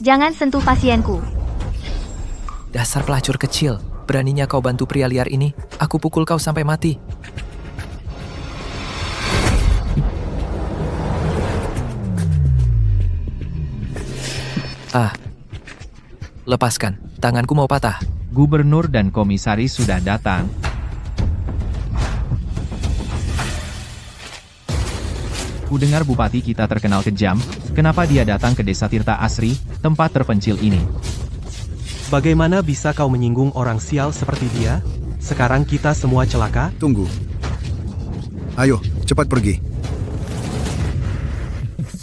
Jangan sentuh pasienku. Dasar pelacur kecil, beraninya kau bantu pria liar ini. Aku pukul kau sampai mati. Lepaskan, tanganku mau patah. Gubernur dan komisaris sudah datang. Kudengar bupati kita terkenal kejam. Kenapa dia datang ke desa Tirta Asri, tempat terpencil ini? Bagaimana bisa kau menyinggung orang sial seperti dia? Sekarang kita semua celaka? Tunggu. Ayo, cepat pergi.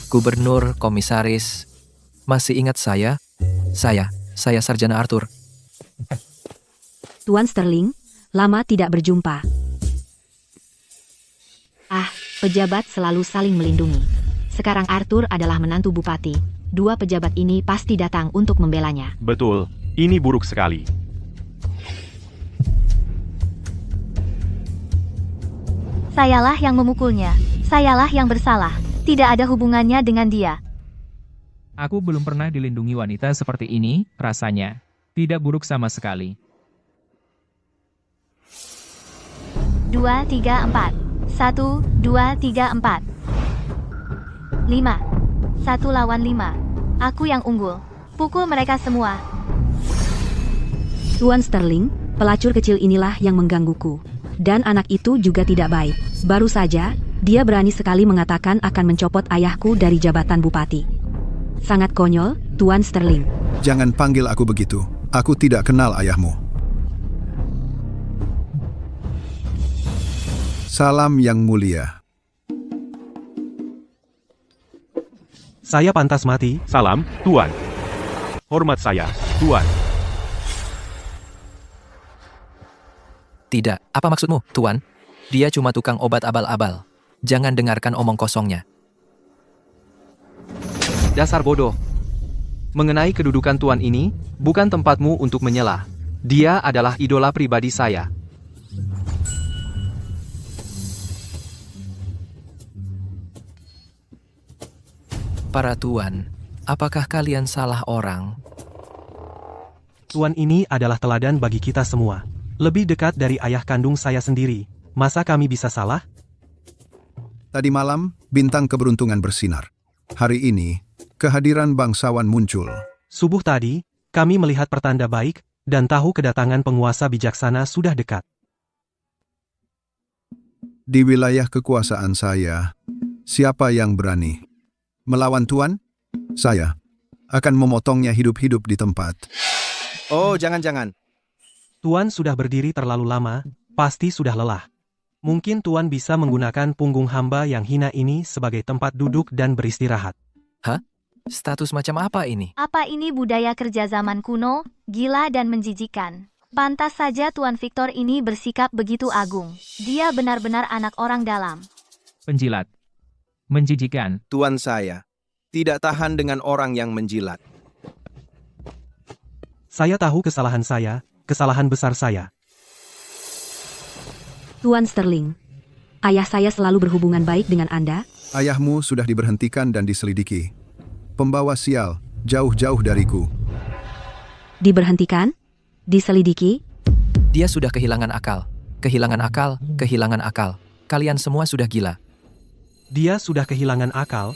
Gubernur, komisaris, masih ingat saya? Saya Sarjana Arthur. Tuan Sterling, lama tidak berjumpa. Pejabat selalu saling melindungi. Sekarang Arthur adalah menantu bupati. Dua pejabat ini pasti datang untuk membelanya. Betul, ini buruk sekali. Sayalah yang memukulnya. Sayalah yang bersalah. Tidak ada hubungannya dengan dia. Aku belum pernah dilindungi wanita seperti ini, rasanya. Tidak buruk sama sekali. 2, 3, 4. 1, 2, 3, 4. 5. 1 lawan 5. Aku yang unggul. Pukul mereka semua. Tuan Sterling, pelacur kecil inilah yang menggangguku. Dan anak itu juga tidak baik. Baru saja, dia berani sekali mengatakan akan mencopot ayahku dari jabatan bupati. Sangat konyol, Tuan Sterling. Jangan panggil aku begitu. Aku tidak kenal ayahmu. Salam yang mulia. Saya pantas mati. Salam, Tuan. Hormat saya, Tuan. Tidak, apa maksudmu, Tuan? Dia cuma tukang obat abal-abal. Jangan dengarkan omong kosongnya. Dasar bodoh. Mengenai kedudukan Tuan ini, bukan tempatmu untuk menyela. Dia adalah idola pribadi saya. Para tuan, apakah kalian salah orang? Tuan ini adalah teladan bagi kita semua. Lebih dekat dari ayah kandung saya sendiri. Masa kami bisa salah? Tadi malam, bintang keberuntungan bersinar. Hari ini, kehadiran bangsawan muncul. Subuh tadi, kami melihat pertanda baik, dan tahu kedatangan penguasa bijaksana sudah dekat. Di wilayah kekuasaan saya, siapa yang berani melawan Tuan? Saya akan memotongnya hidup-hidup di tempat. Oh, jangan-jangan. Tuan sudah berdiri terlalu lama, pasti sudah lelah. Mungkin Tuan bisa menggunakan punggung hamba yang hina ini sebagai tempat duduk dan beristirahat. Status macam apa ini? Apa ini budaya kerja zaman kuno, gila dan menjijikan. Pantas saja Tuan Victor ini bersikap begitu agung. Dia benar-benar anak orang dalam. Penjilat. Menjijikan. Tuan saya tidak tahan dengan orang yang menjilat. Saya tahu kesalahan saya, kesalahan besar saya. Tuan Sterling, ayah saya selalu berhubungan baik dengan Anda. Ayahmu sudah diberhentikan dan diselidiki. Pembawa sial, jauh-jauh dariku. Diberhentikan? Diselidiki? Dia sudah kehilangan akal. Kehilangan akal, kehilangan akal. Kalian semua sudah gila. Dia sudah kehilangan akal.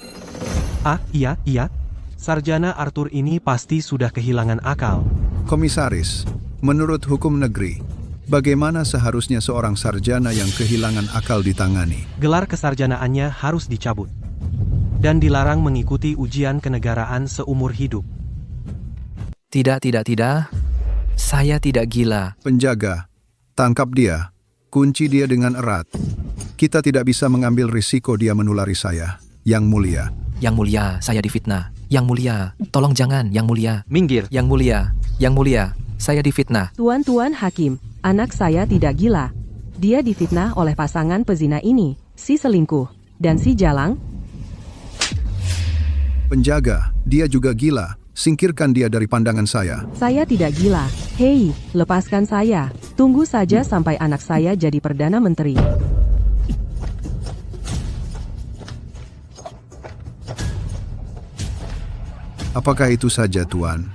Iya. Sarjana Arthur ini pasti sudah kehilangan akal. Komisaris, menurut hukum negeri, bagaimana seharusnya seorang sarjana yang kehilangan akal ditangani? Gelar kesarjanaannya harus dicabut. Dan dilarang mengikuti ujian kenegaraan seumur hidup. Tidak. Saya tidak gila. Penjaga, tangkap dia. Kunci dia dengan erat. Kita tidak bisa mengambil risiko dia menulari saya. Yang mulia. Yang mulia, saya difitnah. Yang mulia, tolong jangan, Yang mulia. Minggir. Yang mulia, saya difitnah. Tuan Hakim, anak saya tidak gila. Dia difitnah oleh pasangan pezina ini, si selingkuh, dan si jalang. Penjaga, dia juga gila. Singkirkan dia dari pandangan saya. Saya tidak gila. Hei, lepaskan saya. Tunggu saja sampai anak saya jadi Perdana Menteri. Apakah itu saja, Tuan?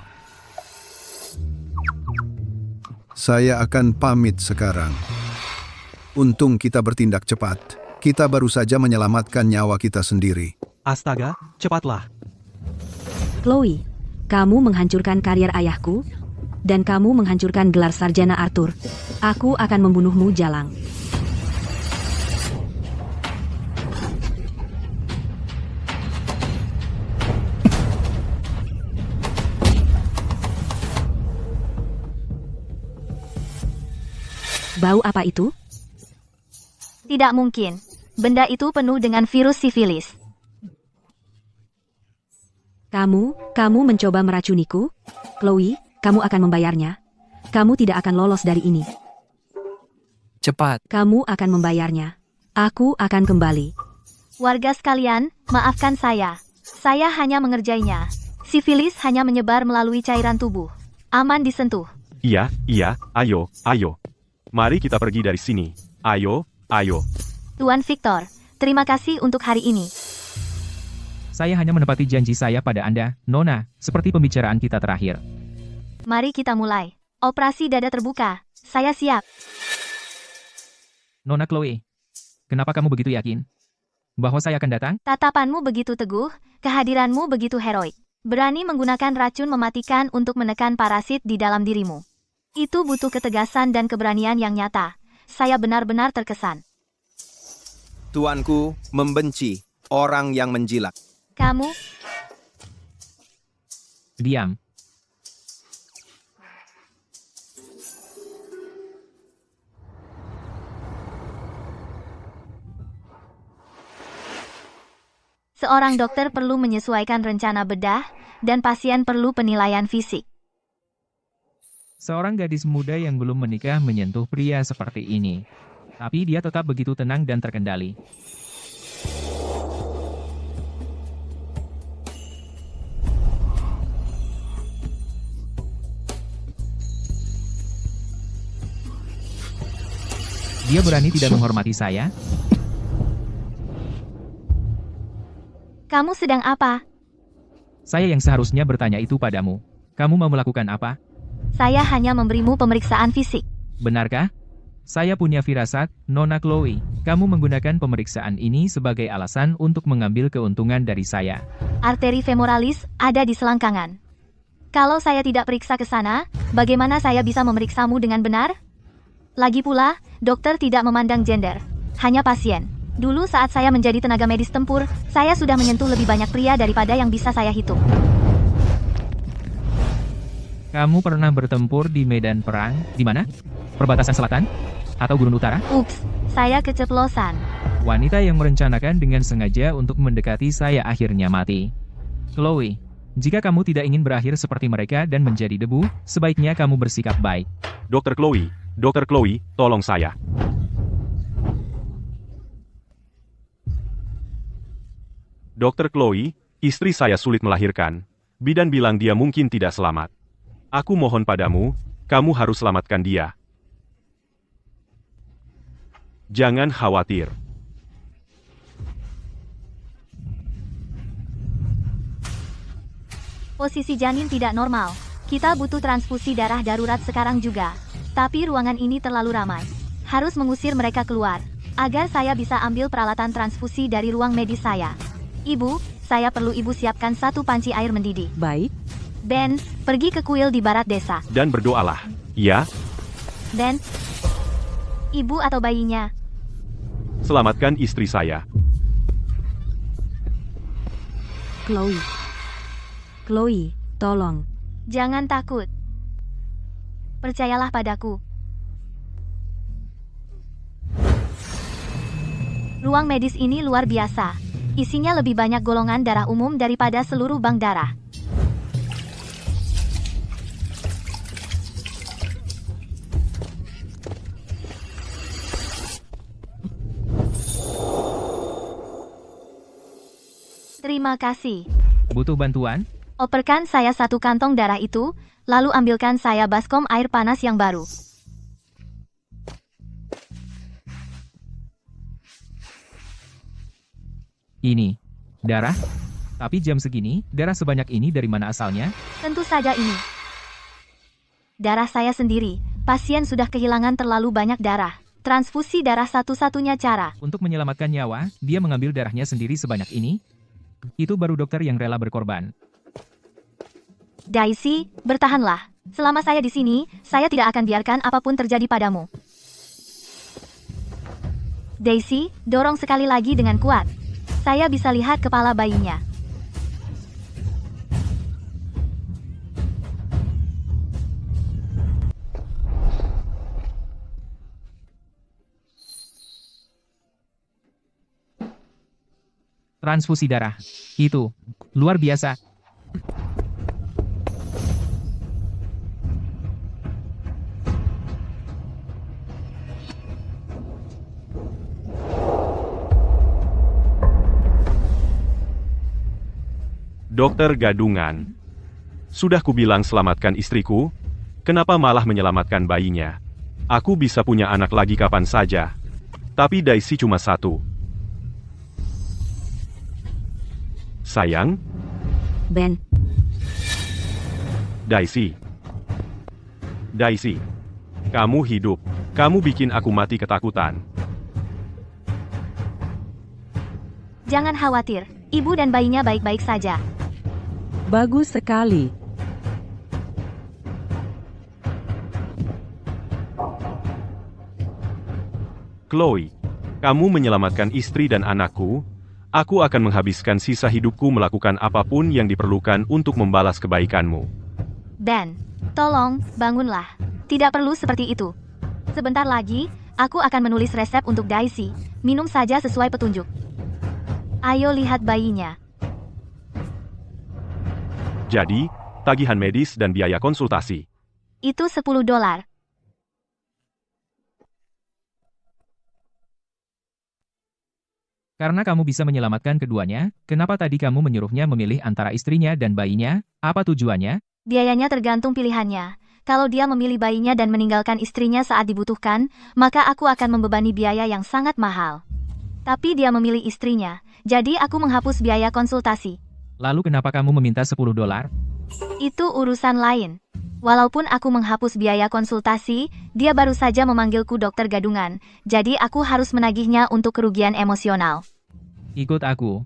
Saya akan pamit sekarang. Untung kita bertindak cepat. Kita baru saja menyelamatkan nyawa kita sendiri. Astaga, cepatlah. Chloe, kamu menghancurkan karier ayahku, dan kamu menghancurkan gelar sarjana Arthur. Aku akan membunuhmu, Jalang. Bau apa itu? Tidak mungkin. Benda itu penuh dengan virus sifilis. Kamu mencoba meracuniku? Chloe, kamu akan membayarnya. Kamu tidak akan lolos dari ini. Cepat. Kamu akan membayarnya. Aku akan kembali. Warga sekalian, maafkan saya. Saya hanya mengerjainya. Sifilis hanya menyebar melalui cairan tubuh. Aman disentuh. Iya, ayo. Mari kita pergi dari sini. Ayo. Tuan Victor, terima kasih untuk hari ini. Saya hanya menepati janji saya pada Anda, Nona, seperti pembicaraan kita terakhir. Mari kita mulai. Operasi dada terbuka. Saya siap. Nona Chloe, kenapa kamu begitu yakin bahwa saya akan datang? Tatapanmu begitu teguh, kehadiranmu begitu heroik. Berani menggunakan racun mematikan untuk menekan parasit di dalam dirimu. Itu butuh ketegasan dan keberanian yang nyata. Saya benar-benar terkesan. Tuanku membenci orang yang menjilat. Kamu, Diam. seorang dokter perlu menyesuaikan rencana bedah, dan pasien perlu penilaian fisik. Seorang gadis muda yang belum menikah menyentuh pria seperti ini. Tapi dia tetap begitu tenang dan terkendali. Dia berani tidak menghormati saya? Kamu sedang apa? Saya yang seharusnya bertanya itu padamu. Kamu mau melakukan apa? Saya hanya memberimu pemeriksaan fisik. Benarkah? Saya punya firasat, Nona Chloe. Kamu menggunakan pemeriksaan ini sebagai alasan untuk mengambil keuntungan dari saya. Arteri femoralis ada di selangkangan. Kalau saya tidak periksa ke sana, bagaimana saya bisa memeriksamu dengan benar? Lagi pula, dokter tidak memandang gender, hanya pasien. Dulu saat saya menjadi tenaga medis tempur, saya sudah menyentuh lebih banyak pria daripada yang bisa saya hitung. Kamu pernah bertempur di medan perang? Di mana? Perbatasan selatan? Atau gurun utara? Ups, saya keceplosan. Wanita yang merencanakan dengan sengaja untuk mendekati saya akhirnya mati. Chloe, jika kamu tidak ingin berakhir seperti mereka dan menjadi debu, sebaiknya kamu bersikap baik. Dr. Chloe, tolong saya. Dr. Chloe, istri saya sulit melahirkan. Bidan bilang dia mungkin tidak selamat. Aku mohon padamu, kamu harus selamatkan dia. Jangan khawatir. Posisi janin tidak normal. Kita butuh transfusi darah darurat sekarang juga. Tapi ruangan ini terlalu ramai. Harus mengusir mereka keluar, agar saya bisa ambil peralatan transfusi dari ruang medis saya. Ibu, saya perlu ibu siapkan 1 panci air mendidih. Baik, Ben, pergi ke kuil di barat desa. Dan berdoalah, ya? Ben, ibu atau bayinya? Selamatkan istri saya. Chloe, tolong. Jangan takut. Percayalah padaku. Ruang medis ini luar biasa. Isinya lebih banyak golongan darah umum daripada seluruh bank darah. Terima kasih. Butuh bantuan? Operkan saya 1 kantong darah itu, lalu ambilkan saya baskom air panas yang baru. Ini. Darah? Tapi jam segini, darah sebanyak ini dari mana asalnya? Tentu saja ini. Darah saya sendiri. Pasien sudah kehilangan terlalu banyak darah. Transfusi darah satu-satunya cara. Untuk menyelamatkan nyawa, dia mengambil darahnya sendiri sebanyak ini? Itu baru dokter yang rela berkorban. Daisy, bertahanlah. Selama saya di sini, saya tidak akan biarkan apapun terjadi padamu. Daisy, dorong sekali lagi dengan kuat. Saya bisa lihat kepala bayinya. Transfusi darah. Itu luar biasa. Dokter gadungan. Sudah kubilang selamatkan istriku, kenapa malah menyelamatkan bayinya? Aku bisa punya anak lagi kapan saja. Tapi Daisy cuma satu. Sayang, Ben, Daisy. Daisy, kamu hidup. Kamu bikin aku mati ketakutan. Jangan khawatir, ibu dan bayinya baik-baik saja. Bagus sekali. Chloe, kamu menyelamatkan istri dan anakku. Aku akan menghabiskan sisa hidupku melakukan apapun yang diperlukan untuk membalas kebaikanmu. Ben, tolong, bangunlah. Tidak perlu seperti itu. Sebentar lagi, aku akan menulis resep untuk Daisy. Minum saja sesuai petunjuk. Ayo lihat bayinya. Jadi, tagihan medis dan biaya konsultasi. Itu $10. Karena kamu bisa menyelamatkan keduanya, kenapa tadi kamu menyuruhnya memilih antara istrinya dan bayinya? Apa tujuannya? Biayanya tergantung pilihannya. Kalau dia memilih bayinya dan meninggalkan istrinya saat dibutuhkan, maka aku akan membebani biaya yang sangat mahal. Tapi dia memilih istrinya, jadi aku menghapus biaya konsultasi. Lalu kenapa kamu meminta $10? Itu urusan lain. Walaupun aku menghapus biaya konsultasi, dia baru saja memanggilku dokter gadungan, jadi aku harus menagihnya untuk kerugian emosional. Ikut aku.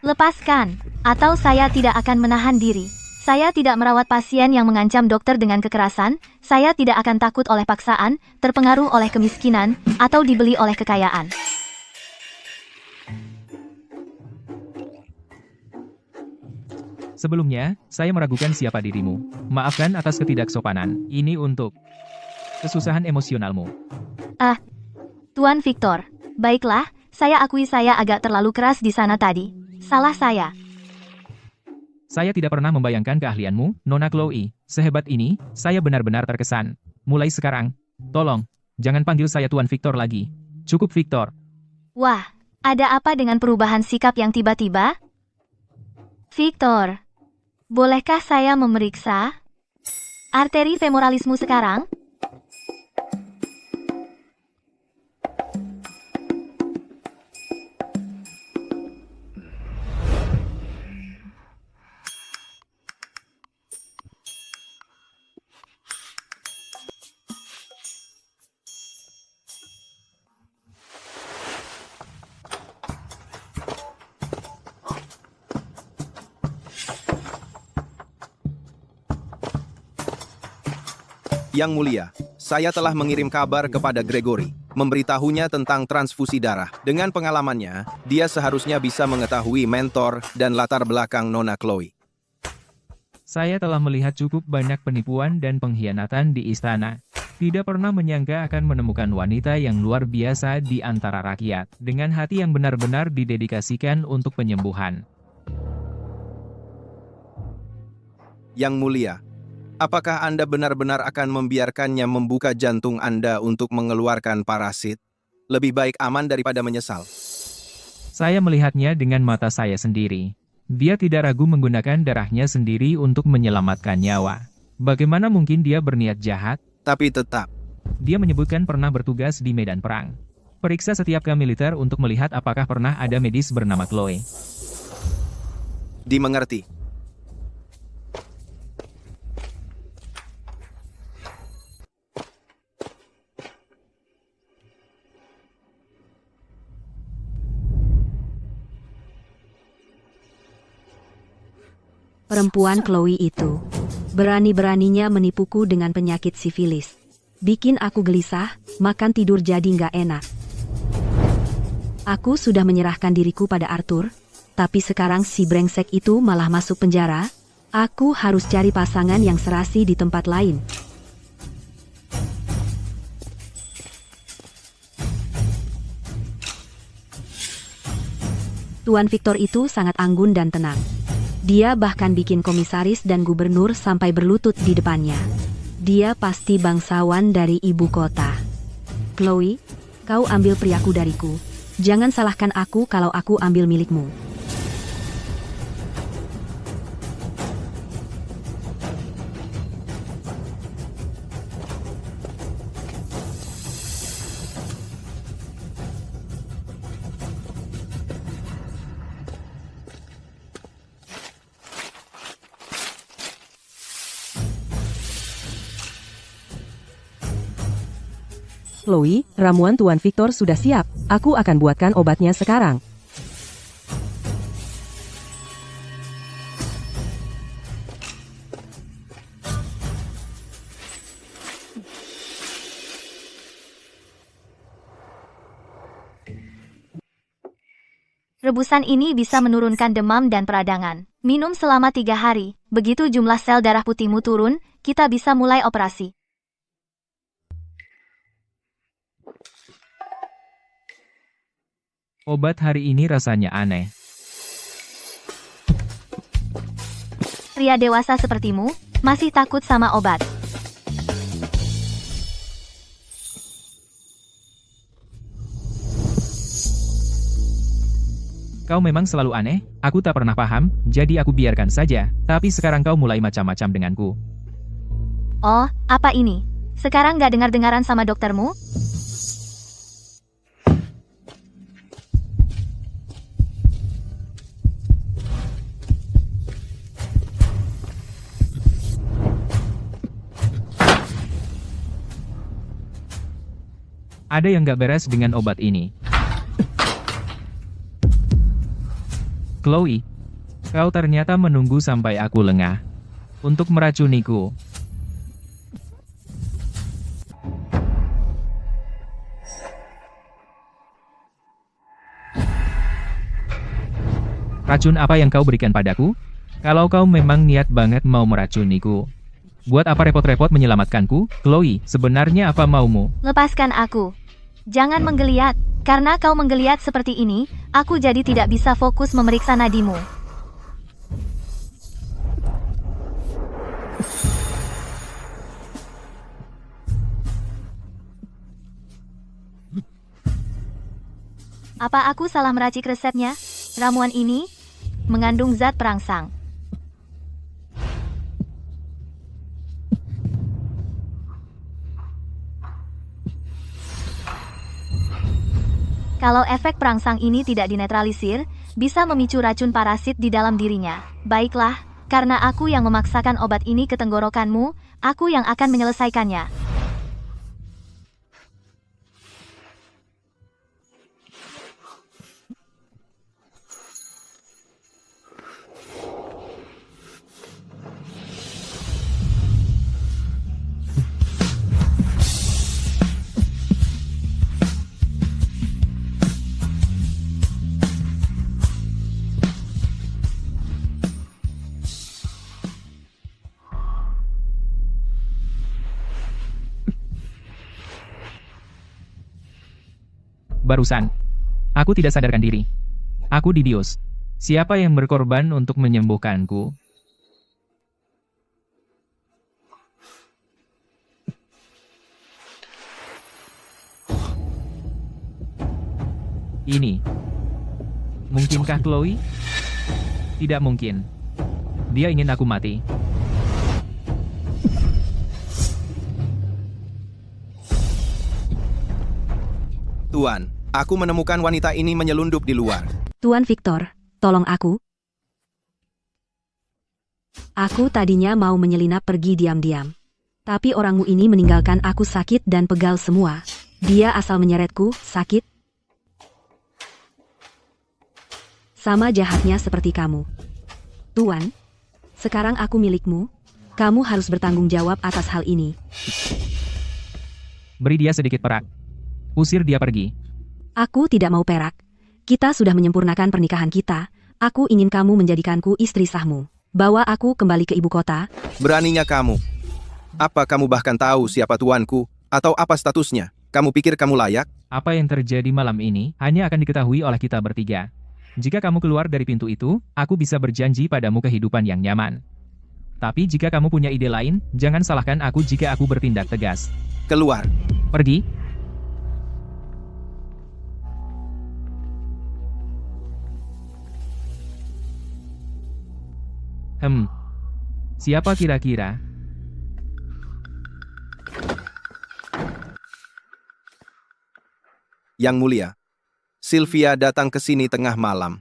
Lepaskan, atau saya tidak akan menahan diri. Saya tidak merawat pasien yang mengancam dokter dengan kekerasan, saya tidak akan takut oleh paksaan, terpengaruh oleh kemiskinan, atau dibeli oleh kekayaan. Sebelumnya, saya meragukan siapa dirimu. Maafkan atas ketidaksopanan. Ini untuk kesusahan emosionalmu. Tuan Victor, baiklah, saya akui saya agak terlalu keras di sana tadi. Salah saya. Saya tidak pernah membayangkan keahlianmu, Nona Chloe. Sehebat ini, saya benar-benar terkesan. Mulai sekarang, tolong, jangan panggil saya Tuan Victor lagi. Cukup Victor. Wah, ada apa dengan perubahan sikap yang tiba-tiba? Victor, bolehkah saya memeriksa arteri femoralismu sekarang? Yang Mulia, saya telah mengirim kabar kepada Gregory, memberitahunya tentang transfusi darah. Dengan pengalamannya, dia seharusnya bisa mengetahui mentor dan latar belakang Nona Chloe. Saya telah melihat cukup banyak penipuan dan pengkhianatan di istana. Tidak pernah menyangka akan menemukan wanita yang luar biasa di antara rakyat, dengan hati yang benar-benar didedikasikan untuk penyembuhan. Yang Mulia, apakah Anda benar-benar akan membiarkannya membuka jantung Anda untuk mengeluarkan parasit? Lebih baik aman daripada menyesal. Saya melihatnya dengan mata saya sendiri. Dia tidak ragu menggunakan darahnya sendiri untuk menyelamatkan nyawa. Bagaimana mungkin dia berniat jahat? Tapi tetap, Dia menyebutkan pernah bertugas di medan perang. Periksa setiap kam militer untuk melihat apakah pernah ada medis bernama Chloe. Dimengerti. Perempuan Chloe itu berani-beraninya menipuku dengan penyakit sifilis. Bikin aku gelisah, makan tidur jadi nggak enak. Aku sudah menyerahkan diriku pada Arthur, tapi sekarang si brengsek itu malah masuk penjara. Aku harus cari pasangan yang serasi di tempat lain. Tuan Victor itu sangat anggun dan tenang. Dia bahkan bikin komisaris dan gubernur sampai berlutut di depannya. Dia pasti bangsawan dari ibu kota. Chloe, kau ambil priaku dariku. Jangan salahkan aku kalau aku ambil milikmu. Chloe, ramuan Tuan Victor sudah siap. Aku akan buatkan obatnya sekarang. Rebusan ini bisa menurunkan demam dan peradangan. Minum selama 3 hari. Begitu jumlah sel darah putihmu turun, kita bisa mulai operasi. Obat hari ini rasanya aneh. Pria dewasa sepertimu, masih takut sama obat. Kau memang selalu aneh, aku tak pernah paham, jadi aku biarkan saja. Tapi sekarang kau mulai macam-macam denganku. Oh, apa ini? Sekarang gak dengar-dengaran sama doktermu? Ada yang gak beres dengan obat ini. Chloe, kau ternyata menunggu sampai aku lengah untuk meracuniku. Racun apa yang kau berikan padaku? Kalau kau memang niat banget mau meracuniku, buat apa repot-repot menyelamatkanku? Chloe, sebenarnya apa maumu? Lepaskan aku. Jangan menggeliat. Karena kau menggeliat seperti ini, aku jadi tidak bisa fokus memeriksa nadimu. Apa aku salah meracik resepnya? Ramuan ini mengandung zat perangsang. Kalau efek perangsang ini tidak dinetralisir, bisa memicu racun parasit di dalam dirinya. Baiklah, karena aku yang memaksakan obat ini ke tenggorokanmu, aku yang akan menyelesaikannya. Barusan, aku tidak sadarkan diri. Aku dibius. Siapa yang berkorban untuk menyembuhkanku? Ini. Mungkinkah Chloe? Tidak mungkin. Dia ingin aku mati. Tuan, aku menemukan wanita ini menyelundup di luar. Tuan Victor, tolong aku. Aku tadinya mau menyelinap pergi diam-diam. Tapi orangmu ini meninggalkan aku sakit dan pegal semua. Dia asal menyeretku, sakit. Sama jahatnya seperti kamu. Tuan, sekarang aku milikmu. Kamu harus bertanggung jawab atas hal ini. Beri dia sedikit perak. Usir dia pergi. Aku tidak mau perak. Kita sudah menyempurnakan pernikahan kita. Aku ingin kamu menjadikanku istri sahmu. Bawa aku kembali ke ibu kota. Beraninya kamu. Apa kamu bahkan tahu siapa tuanku? Atau apa statusnya? Kamu pikir kamu layak? Apa yang terjadi malam ini hanya akan diketahui oleh kita bertiga. Jika kamu keluar dari pintu itu, aku bisa berjanji padamu kehidupan yang nyaman. Tapi jika kamu punya ide lain, jangan salahkan aku jika aku bertindak tegas. Keluar. Pergi. Siapa kira-kira? Yang Mulia, Sylvia datang ke sini tengah malam.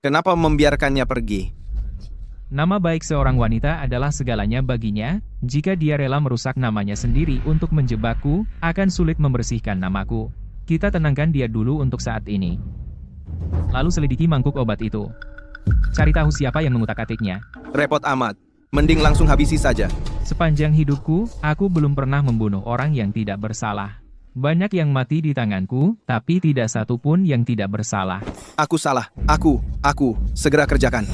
Kenapa membiarkannya pergi? Nama baik seorang wanita adalah segalanya baginya. Jika dia rela merusak namanya sendiri untuk menjebakku, akan sulit membersihkan namaku. Kita tenangkan dia dulu untuk saat ini. Lalu selidiki mangkuk obat itu. Cari tahu siapa yang mengutak-atiknya. Repot amat. Mending langsung habisi saja. Sepanjang hidupku, aku belum pernah membunuh orang yang tidak bersalah. Banyak yang mati di tanganku, tapi tidak satu pun yang tidak bersalah. Aku salah. Aku. Segera kerjakan.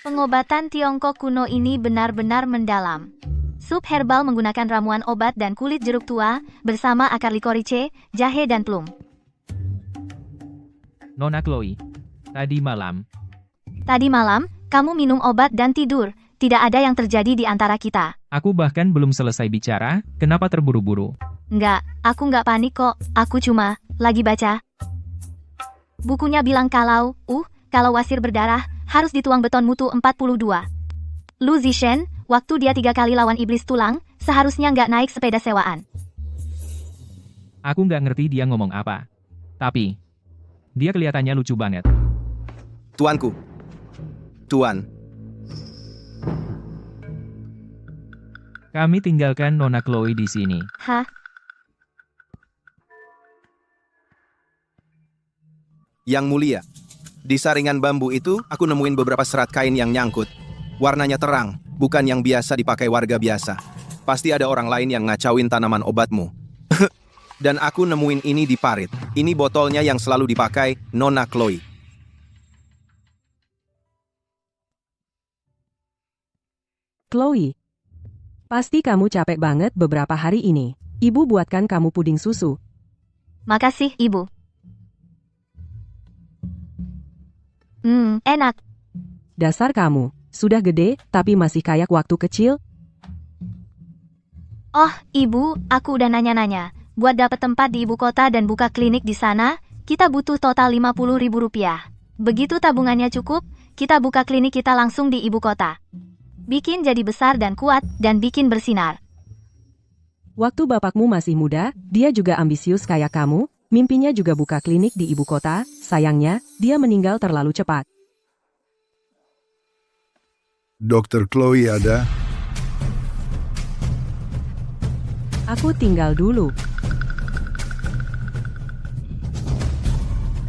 Pengobatan Tiongkok kuno ini benar-benar mendalam. Sup herbal menggunakan ramuan obat dan kulit jeruk tua, bersama akar likorice, jahe dan plum. Nona Chloe, tadi malam, kamu minum obat dan tidur. Tidak ada yang terjadi di antara kita. aku bahkan belum selesai bicara, kenapa terburu-buru? Enggak, aku enggak panik kok. Aku cuma lagi baca. Bukunya bilang kalau wasir berdarah, harus dituang beton mutu 42. Lu Zishen, waktu dia 3 kali lawan iblis tulang, seharusnya nggak naik sepeda sewaan. Aku nggak ngerti dia ngomong apa. Tapi, dia kelihatannya lucu banget. Tuanku. Tuan. Kami tinggalkan Nona Chloe di sini. Hah? Yang Mulia, di saringan bambu itu, aku nemuin beberapa serat kain yang nyangkut. Warnanya terang, bukan yang biasa dipakai warga biasa. Pasti ada orang lain yang ngacauin tanaman obatmu. Dan aku nemuin ini di parit. Ini botolnya yang selalu dipakai Nona Chloe. Chloe, pasti kamu capek banget beberapa hari ini. Ibu buatkan kamu puding susu. Makasih, Ibu. Enak. Dasar kamu, sudah gede, tapi masih kayak waktu kecil. Oh, Ibu, aku udah nanya-nanya. Buat dapat tempat di ibu kota dan buka klinik di sana, kita butuh total Rp50.000. Begitu tabungannya cukup, kita buka klinik kita langsung di ibu kota. Bikin jadi besar dan kuat, dan bikin bersinar. Waktu bapakmu masih muda, dia juga ambisius kayak kamu. Mimpinya juga buka klinik di ibu kota. Sayangnya, dia meninggal terlalu cepat. Dokter Chloe ada? Aku tinggal dulu.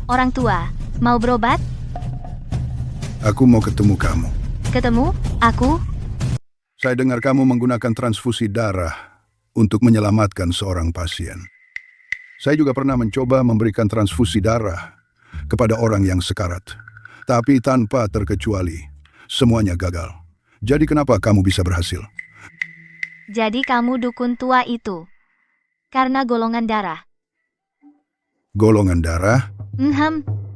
Orang tua, mau berobat? Aku mau ketemu kamu. Ketemu? Aku? Saya dengar kamu menggunakan transfusi darah untuk menyelamatkan seorang pasien. Saya juga pernah mencoba memberikan transfusi darah kepada orang yang sekarat. Tapi tanpa terkecuali, semuanya gagal. Jadi kenapa kamu bisa berhasil? Jadi kamu dukun tua itu. Karena golongan darah. Golongan darah?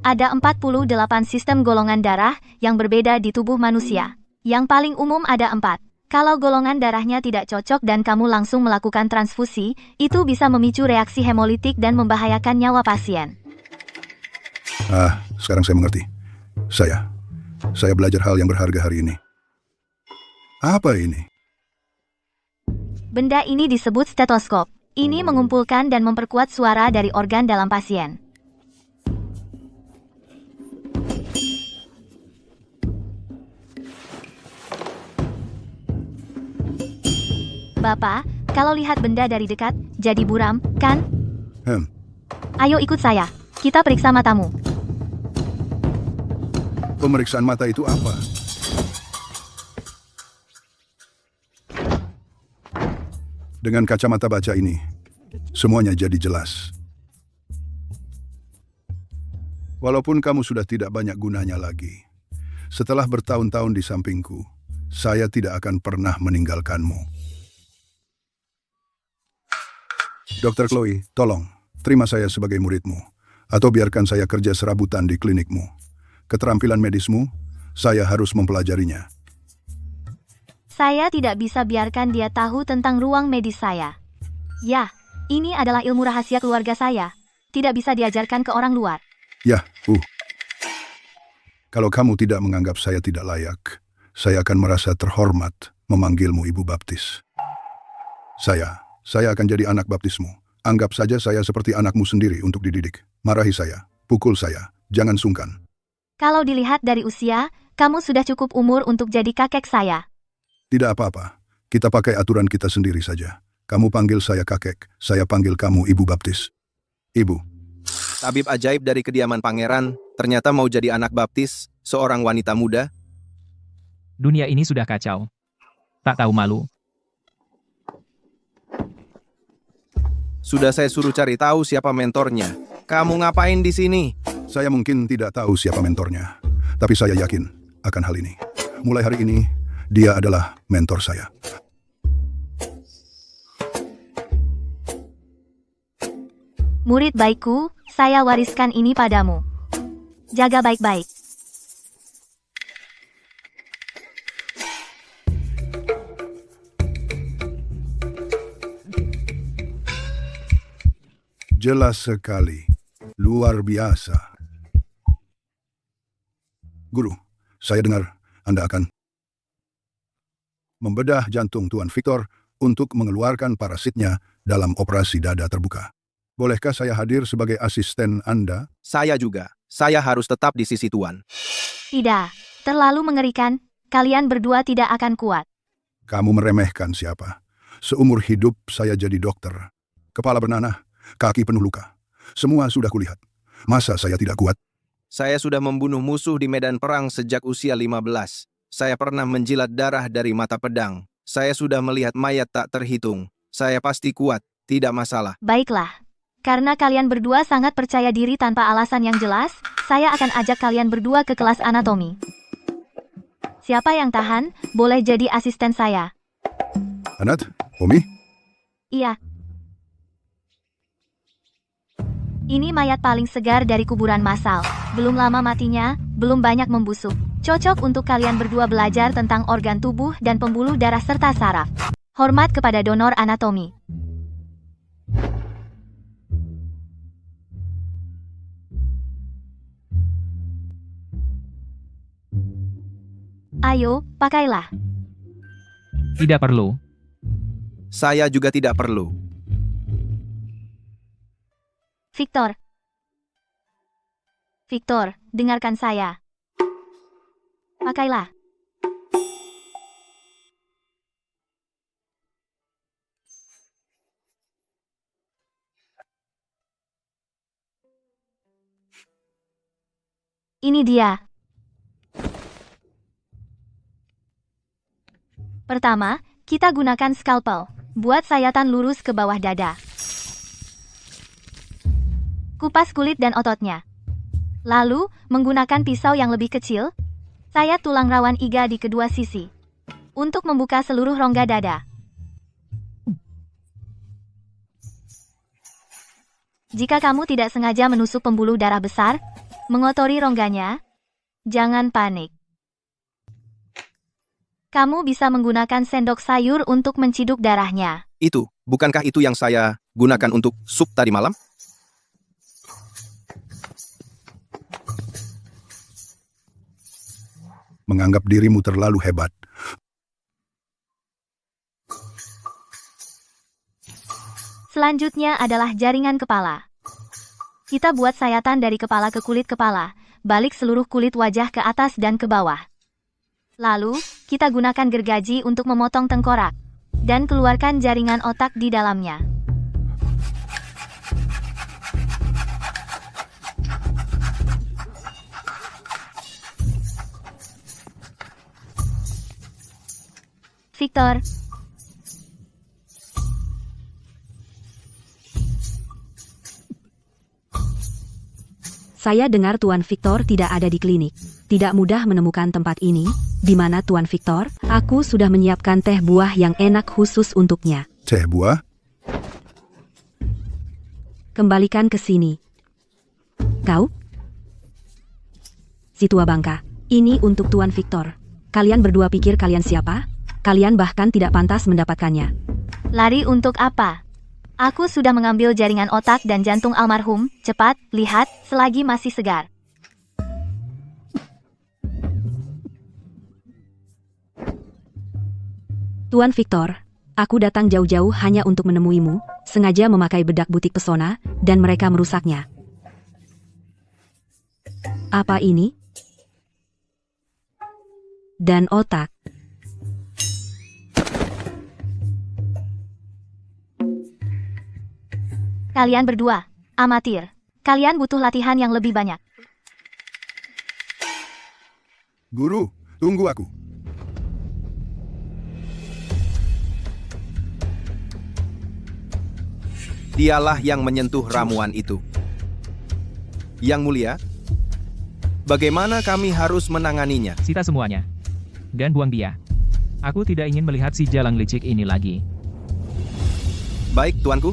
Ada 48 sistem golongan darah yang berbeda di tubuh manusia. Yang paling umum ada 4. Kalau golongan darahnya tidak cocok dan kamu langsung melakukan transfusi, itu bisa memicu reaksi hemolitik dan membahayakan nyawa pasien. Sekarang saya mengerti. Saya belajar hal yang berharga hari ini. Apa ini? Benda ini disebut stetoskop. Ini mengumpulkan dan memperkuat suara dari organ dalam pasien. Bapak, kalau lihat benda dari dekat, jadi buram, kan? Ayo ikut saya. Kita periksa matamu. Pemeriksaan mata itu apa? Dengan kacamata baca ini, semuanya jadi jelas. Walaupun kamu sudah tidak banyak gunanya lagi, setelah bertahun-tahun di sampingku, saya tidak akan pernah meninggalkanmu. Dr. Chloe, tolong, terima saya sebagai muridmu, atau biarkan saya kerja serabutan di klinikmu. Keterampilan medismu, saya harus mempelajarinya. Saya tidak bisa biarkan dia tahu tentang ruang medis saya. Ya, ini adalah ilmu rahasia keluarga saya. Tidak bisa diajarkan ke orang luar. Ya, Kalau kamu tidak menganggap saya tidak layak, saya akan merasa terhormat memanggilmu Ibu Baptis. Saya akan jadi anak baptismu. Anggap saja saya seperti anakmu sendiri untuk dididik. Marahi saya, pukul saya, jangan sungkan. Kalau dilihat dari usia, kamu sudah cukup umur untuk jadi kakek saya. Tidak apa-apa, kita pakai aturan kita sendiri saja. Kamu panggil saya kakek, saya panggil kamu Ibu Baptis. Ibu. Tabib ajaib dari kediaman pangeran, ternyata mau jadi anak baptis, seorang wanita muda. Dunia ini sudah kacau. Tak tahu malu. Sudah saya suruh cari tahu siapa mentornya. Kamu ngapain di sini? Saya mungkin tidak tahu siapa mentornya, tapi saya yakin akan hal ini. Mulai hari ini, dia adalah mentor saya. Murid baikku, saya wariskan ini padamu. Jaga baik-baik. Jelas sekali. Luar biasa. Guru, saya dengar Anda akan membedah jantung Tuan Victor untuk mengeluarkan parasitnya dalam operasi dada terbuka. Bolehkah saya hadir sebagai asisten Anda? Saya juga. Saya harus tetap di sisi Tuan. Tidak, terlalu mengerikan. Kalian berdua tidak akan kuat. Kamu meremehkan siapa? Seumur hidup saya jadi dokter. Kepala bernanah, kaki penuh luka. Semua sudah kulihat. Masa saya tidak kuat? Saya sudah membunuh musuh di medan perang sejak usia 15. Saya pernah menjilat darah dari mata pedang. Saya sudah melihat mayat tak terhitung. Saya pasti kuat, tidak masalah. Baiklah. Karena kalian berdua sangat percaya diri tanpa alasan yang jelas, saya akan ajak kalian berdua ke kelas anatomi. Siapa yang tahan, boleh jadi asisten saya. Anat, Omi? Iya. Ini mayat paling segar dari kuburan massal. Belum lama matinya, belum banyak membusuk. Cocok untuk kalian berdua belajar tentang organ tubuh dan pembuluh darah serta saraf. Hormat kepada donor anatomi. Ayo, pakailah. Tidak perlu. Saya juga tidak perlu. Victor. Victor, dengarkan saya. Pakailah. Ini dia. Pertama, kita gunakan scalpel. Buat sayatan lurus ke bawah dada. Kupas kulit dan ototnya. Lalu, menggunakan pisau yang lebih kecil, sayat tulang rawan iga di kedua sisi. Untuk membuka seluruh rongga dada. Jika kamu tidak sengaja menusuk pembuluh darah besar, mengotori rongganya, jangan panik. Kamu bisa menggunakan sendok sayur untuk menciduk darahnya. Itu, bukankah itu yang saya gunakan untuk sup tadi malam? menganggap dirimu terlalu hebat. Selanjutnya adalah jaringan kepala. Kita buat sayatan dari kepala ke kulit kepala, balik seluruh kulit wajah ke atas dan ke bawah. Lalu, kita gunakan gergaji untuk memotong tengkorak dan keluarkan jaringan otak di dalamnya. Victor, Saya dengar Tuan Victor tidak ada di klinik. Tidak mudah menemukan tempat ini. Di mana Tuan Victor? Aku sudah menyiapkan teh buah yang enak khusus untuknya. Teh buah? Kembalikan ke sini. Kau? Si tua bangka. Ini untuk Tuan Victor. Kalian berdua pikir kalian siapa? Kalian bahkan tidak pantas mendapatkannya. lari untuk apa? Aku sudah mengambil jaringan otak dan jantung almarhum. Cepat, lihat, selagi masih segar. Tuan Victor, aku datang jauh-jauh hanya untuk menemuimu, sengaja memakai bedak butik pesona, dan mereka merusaknya. Apa ini? Dan otak. Kalian berdua, amatir. Kalian butuh latihan yang lebih banyak. Guru, tunggu aku. Dialah yang menyentuh ramuan itu. Yang mulia, bagaimana kami harus menanganinya? Sita semuanya. Dan buang dia. Aku tidak ingin melihat si jalang licik ini lagi. Baik, tuanku.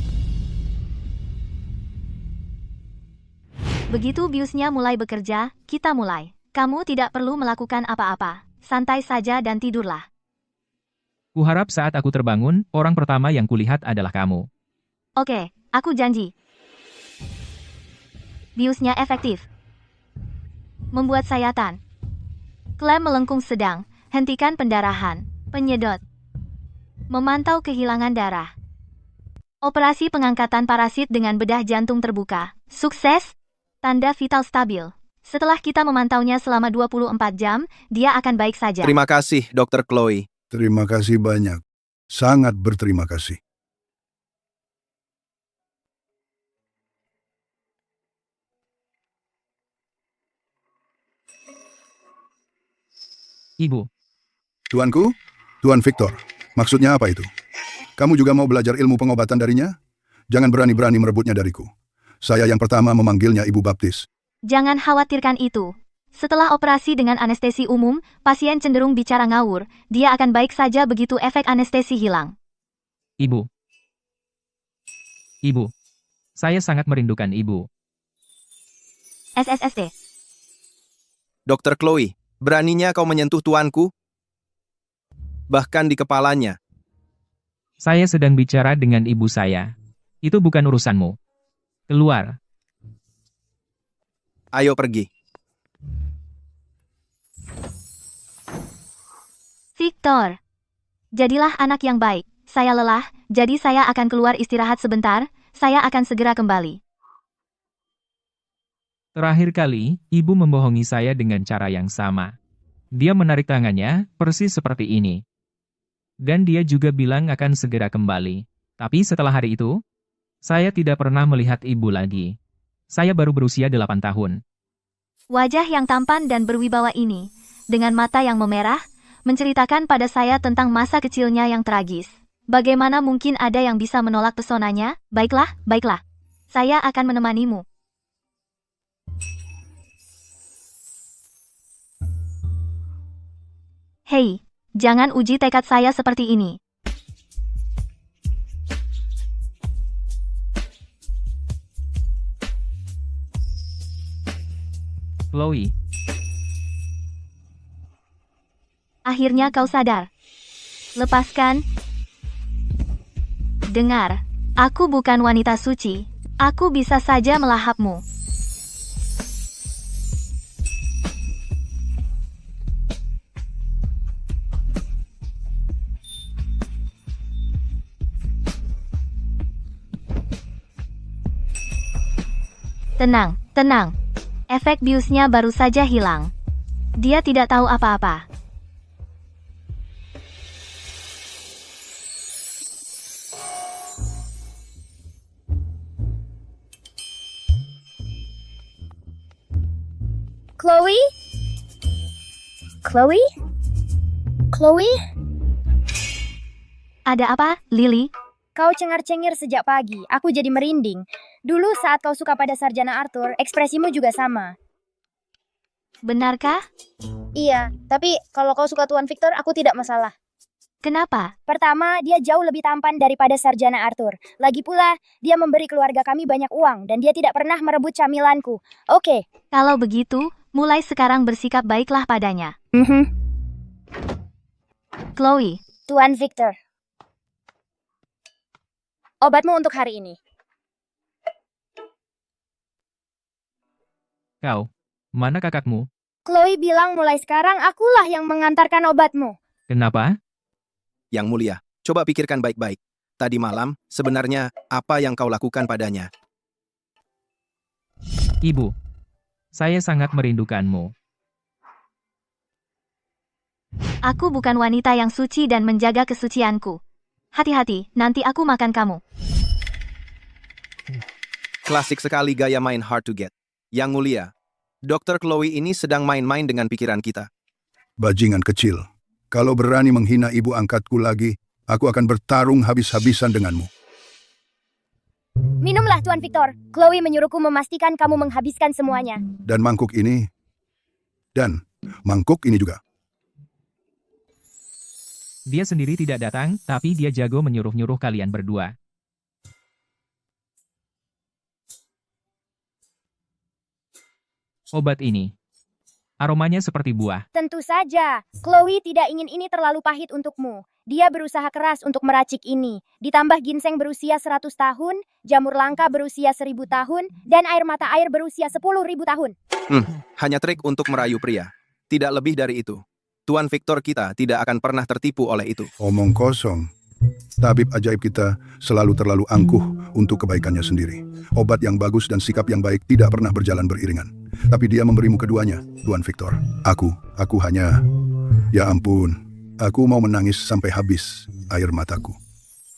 Begitu biusnya mulai bekerja, kita mulai. Kamu tidak perlu melakukan apa-apa. Santai saja dan tidurlah. Kuharap saat aku terbangun, orang pertama yang kulihat adalah kamu. Oke, aku janji. Biusnya efektif. Membuat sayatan. Klem melengkung sedang. Hentikan pendarahan. Penyedot. Memantau kehilangan darah. Operasi pengangkatan parasit dengan bedah jantung terbuka. Sukses. Tanda vital stabil. Setelah kita memantaunya selama 24 jam, dia akan baik saja. Terima kasih, Dr. Chloe. Terima kasih banyak. Sangat berterima kasih. Ibu. Tuanku, Tuan Victor, maksudnya apa itu? Kamu juga mau belajar ilmu pengobatan darinya? Jangan berani-berani merebutnya dariku. Saya yang pertama memanggilnya Ibu Baptis. Jangan khawatirkan itu. Setelah operasi dengan anestesi umum, pasien cenderung bicara ngawur. Dia akan baik saja begitu efek anestesi hilang. Ibu. Ibu. Saya sangat merindukan ibu. SSST. Dr. Chloe, beraninya kau menyentuh tuanku? Bahkan di kepalanya. Saya sedang bicara dengan ibu saya. Itu bukan urusanmu. Keluar. Ayo pergi. Victor. Jadilah anak yang baik. Saya lelah, jadi saya akan keluar istirahat sebentar. Saya akan segera kembali. Terakhir kali, ibu membohongi saya dengan cara yang sama. Dia menarik tangannya, persis seperti ini. Dan dia juga bilang akan segera kembali. Tapi setelah hari itu, saya tidak pernah melihat ibu lagi. Saya baru berusia 8 tahun. Wajah yang tampan dan berwibawa ini, dengan mata yang memerah, menceritakan pada saya tentang masa kecilnya yang tragis. Bagaimana mungkin ada yang bisa menolak pesonanya? Baiklah, baiklah. Saya akan menemanimu. Hei, jangan uji tekad saya seperti ini. Chloe. Akhirnya kau sadar. Lepaskan. Dengar, aku bukan wanita suci. Aku bisa saja melahapmu. Tenang, tenang. Efek biusnya baru saja hilang. Dia tidak tahu apa-apa. Chloe? Chloe? Chloe? Ada apa, Lily? Kau cengar-cengir sejak pagi. Aku jadi merinding. Dulu saat kau suka pada Sarjana Arthur, ekspresimu juga sama. Benarkah? Iya, tapi kalau kau suka Tuan Victor, aku tidak masalah. Kenapa? Pertama, dia jauh lebih tampan daripada Sarjana Arthur. Lagi pula, dia memberi keluarga kami banyak uang dan dia tidak pernah merebut camilanku. Oke. Kalau begitu, mulai sekarang bersikap baiklah padanya. Chloe, Tuan Victor. Obatmu untuk hari ini. Kau, mana kakakmu? Chloe bilang mulai sekarang akulah yang mengantarkan obatmu. Kenapa? Yang Mulia, coba pikirkan baik-baik. Tadi malam, sebenarnya apa yang kau lakukan padanya? Ibu, saya sangat merindukanmu. aku bukan wanita yang suci dan menjaga kesucianku. Hati-hati, nanti aku makan kamu. Klasik sekali gaya main hard to get. Yang Mulia, Dr. Chloe ini sedang main-main dengan pikiran kita. Bajingan kecil, kalau berani menghina ibu angkatku lagi, aku akan bertarung habis-habisan denganmu. Minumlah, Tuan Victor. Chloe menyuruhku memastikan kamu menghabiskan semuanya. Dan mangkuk ini juga. Dia sendiri tidak datang, tapi dia jago menyuruh-nyuruh kalian berdua. Obat ini. Aromanya seperti buah. Tentu saja. Chloe tidak ingin ini terlalu pahit untukmu. Dia berusaha keras untuk meracik ini. Ditambah ginseng berusia 100 tahun, jamur langka berusia 1000 tahun, dan air mata air berusia 10.000 tahun. Hanya trik untuk merayu pria. Tidak lebih dari itu. Tuan Victor kita tidak akan pernah tertipu oleh itu. Omong kosong. Tabib ajaib kita selalu terlalu angkuh untuk kebaikannya sendiri. Obat yang bagus dan sikap yang baik tidak pernah berjalan beriringan. Tapi dia memberimu keduanya, Tuan Victor. Aku hanya... Ya ampun, aku mau menangis sampai habis air mataku.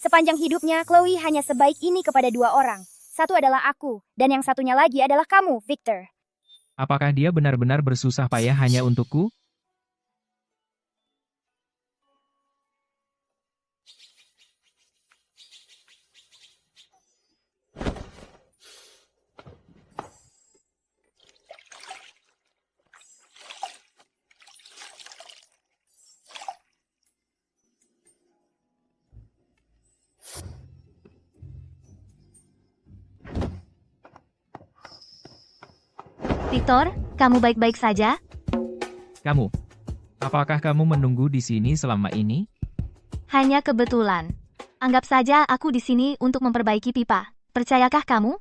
Sepanjang hidupnya, Chloe hanya sebaik ini kepada dua orang. Satu adalah aku, dan yang satunya lagi adalah kamu, Victor. Apakah dia benar-benar bersusah payah hanya untukku? Victor, kamu baik-baik saja? Kamu. Apakah kamu menunggu di sini selama ini? Hanya kebetulan. Anggap saja aku di sini untuk memperbaiki pipa. Percayakah kamu?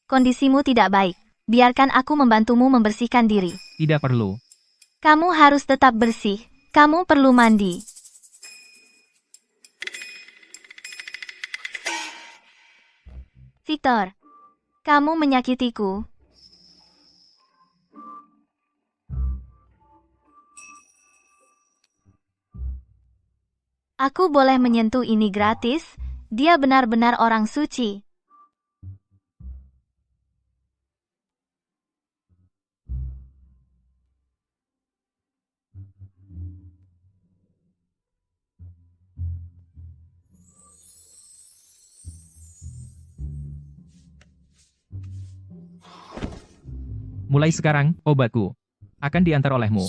Kondisimu tidak baik. Biarkan aku membantumu membersihkan diri. Tidak perlu. Kamu harus tetap bersih. Kamu perlu mandi. Victor, kamu menyakitiku. Aku boleh menyentuh ini gratis. Dia benar-benar orang suci. Mulai sekarang, obatku akan diantar olehmu.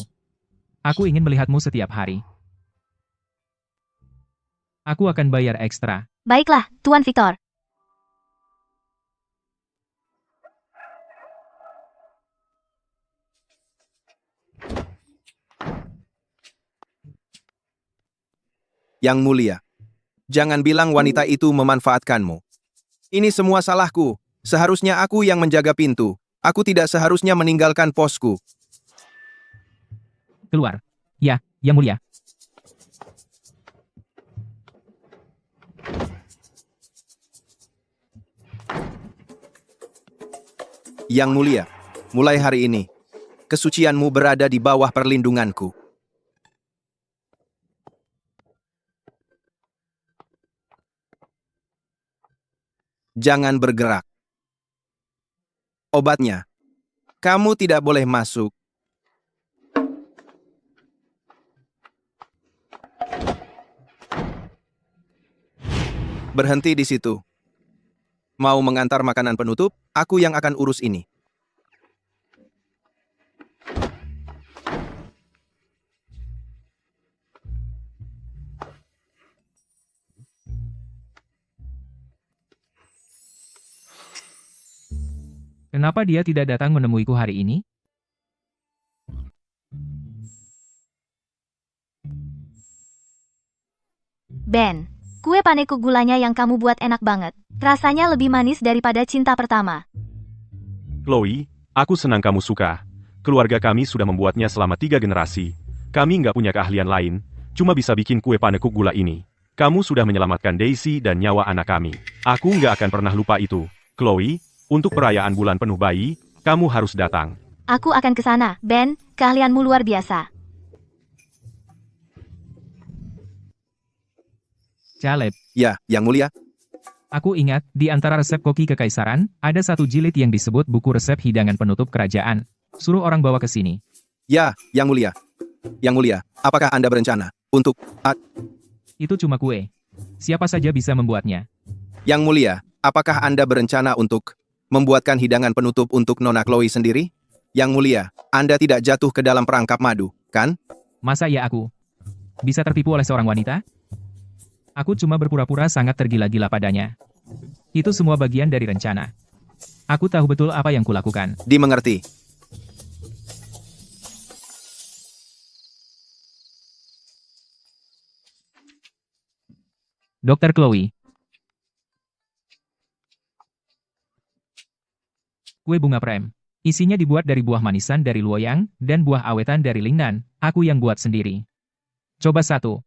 Aku ingin melihatmu setiap hari. Aku akan bayar ekstra. Baiklah, Tuan Victor. Yang Mulia, jangan bilang wanita itu memanfaatkanmu. Ini semua salahku. Seharusnya aku yang menjaga pintu. Aku tidak seharusnya meninggalkan posku. Keluar. Ya, Yang Mulia. Yang mulia, mulai hari ini, kesucianmu berada di bawah perlindunganku. Jangan bergerak. Obatnya, kamu tidak boleh masuk. Berhenti di situ. Mau mengantar makanan penutup, aku yang akan urus ini. Kenapa dia tidak datang menemuiku hari ini? Ben, kue panekuk gulanya yang kamu buat enak banget. Rasanya lebih manis daripada cinta pertama. Chloe, aku senang kamu suka. Keluarga kami sudah membuatnya selama 3 generasi. Kami nggak punya keahlian lain, cuma bisa bikin kue panekuk gula ini. Kamu sudah menyelamatkan Daisy dan nyawa anak kami. Aku nggak akan pernah lupa itu. Chloe, untuk perayaan bulan penuh bayi, kamu harus datang. Aku akan ke sana, Ben. Keahlianmu luar biasa. Caleb, Ya, Yang Mulia. aku ingat, di antara resep koki kekaisaran, ada satu jilid yang disebut buku resep hidangan penutup kerajaan. Suruh orang bawa ke sini. Ya, Yang Mulia. Yang Mulia, apakah Anda berencana untuk... Itu cuma kue. Siapa saja bisa membuatnya. Yang Mulia, apakah Anda berencana untuk membuatkan hidangan penutup untuk Nona Chloe sendiri? Yang Mulia, Anda tidak jatuh ke dalam perangkap madu, kan? Masa ya aku bisa tertipu oleh seorang wanita? Aku cuma berpura-pura sangat tergila-gila padanya. Itu semua bagian dari rencana. Aku tahu betul apa yang kulakukan. Dimengerti. Dr. Chloe. Kue bunga prem. Isinya dibuat dari buah manisan dari Luoyang, dan buah awetan dari Lingnan. Aku yang buat sendiri. Coba satu.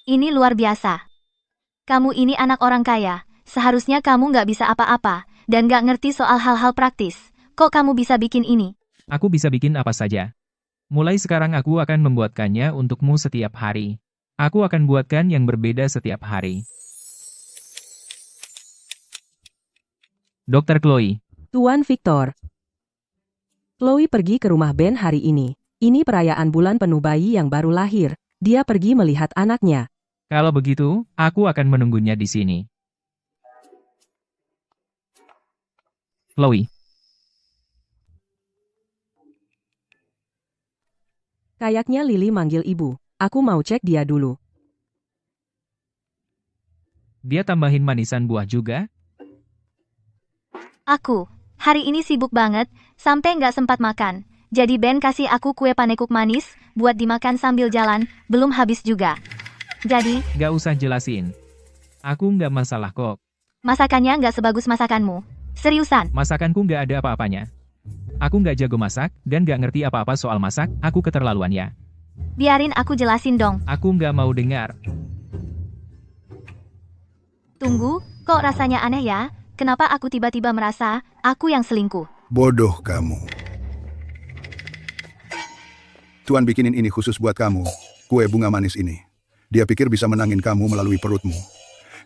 Ini luar biasa. Kamu ini anak orang kaya. Seharusnya kamu nggak bisa apa-apa, dan nggak ngerti soal hal-hal praktis. Kok kamu bisa bikin ini? Aku bisa bikin apa saja. Mulai sekarang aku akan membuatkannya untukmu setiap hari. Aku akan buatkan yang berbeda setiap hari. Dr. Chloe. Tuan Victor. Chloe pergi ke rumah Ben hari ini. Ini perayaan bulan penuh bayi yang baru lahir. Dia pergi melihat anaknya. Kalau begitu, aku akan menunggunya di sini. Chloe. Kayaknya Lily manggil ibu. Aku mau cek dia dulu. Dia tambahin manisan buah juga? Aku, hari ini sibuk banget, sampai nggak sempat makan. Jadi Ben kasih aku kue panekuk manis, buat dimakan sambil jalan, belum habis juga. Jadi, Gak usah jelasin. Aku nggak masalah kok. masakannya nggak sebagus masakanmu. Seriusan. Masakanku nggak ada apa-apanya. Aku nggak jago masak, dan nggak ngerti apa-apa soal masak, aku keterlaluan ya. Biarin aku jelasin dong. Aku nggak mau dengar. Tunggu, kok rasanya aneh ya? Kenapa aku tiba-tiba merasa, aku yang selingkuh? Bodoh kamu. Tuan bikinin ini khusus buat kamu, kue bunga manis ini. Dia pikir bisa menangin kamu melalui perutmu.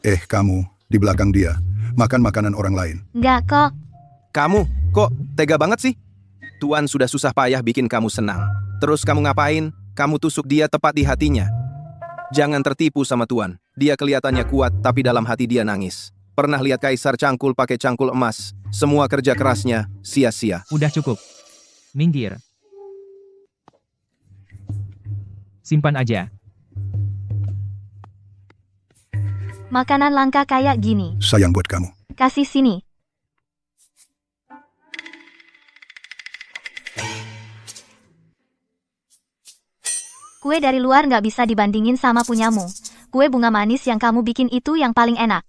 Kamu, di belakang dia, makan makanan orang lain. Nggak kok. Kamu, kok tega banget sih? Tuan sudah susah payah bikin kamu senang. Terus kamu ngapain? Kamu tusuk dia tepat di hatinya. Jangan tertipu sama Tuan. Dia kelihatannya kuat, tapi dalam hati dia nangis. Pernah lihat Kaisar Cangkul pakai cangkul emas. Semua kerja kerasnya sia-sia. Udah cukup. Minggir. Simpan aja. Makanan langka kayak gini. Sayang buat kamu. Kasih sini. Kue dari luar nggak bisa dibandingin sama punyamu. Kue bunga manis yang kamu bikin itu yang paling enak.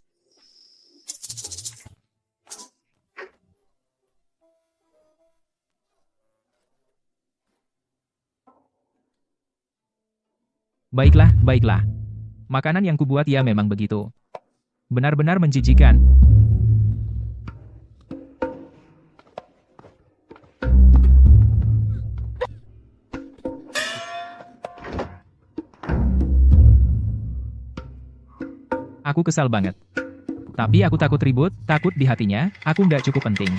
Baiklah, baiklah. Makanan yang kubuat ya memang begitu. Benar-benar menjijikan. Aku kesal banget. Tapi aku takut ribut, takut di hatinya, aku nggak cukup penting.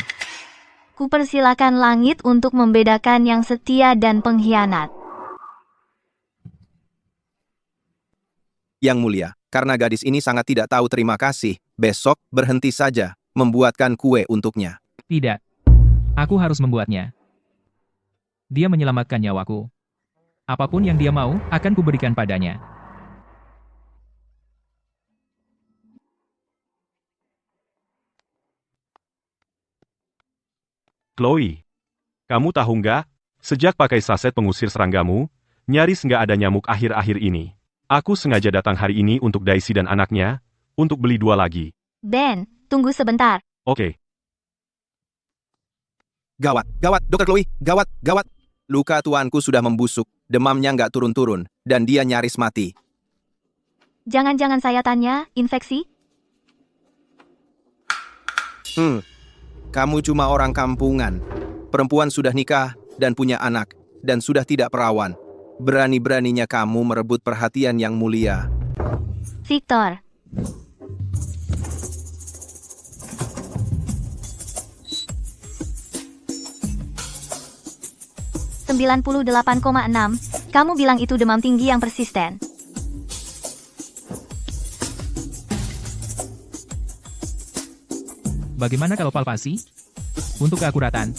Kupersilakan langit untuk membedakan yang setia dan pengkhianat. Yang mulia, karena gadis ini sangat tidak tahu terima kasih, besok berhenti saja membuatkan kue untuknya. Tidak. Aku harus membuatnya. Dia menyelamatkan nyawaku. Apapun yang dia mau, akan kuberikan padanya. Chloe, kamu tahu nggak? Sejak pakai saset pengusir seranggamu, nyaris nggak ada nyamuk akhir-akhir ini. Aku sengaja datang hari ini untuk Daisy dan anaknya, untuk beli 2 lagi. Ben, tunggu sebentar. Oke. Gawat, gawat, Dr. Chloe, gawat, gawat. Luka tuanku sudah membusuk, demamnya nggak turun-turun, dan dia nyaris mati. Jangan-jangan saya tanya, infeksi? Kamu cuma orang kampungan. Perempuan sudah nikah dan punya anak, dan sudah tidak perawan. Berani-beraninya kamu merebut perhatian yang mulia. Victor. ...98,6. Kamu bilang itu demam tinggi yang persisten. Bagaimana kalau palpasi? Untuk keakuratan.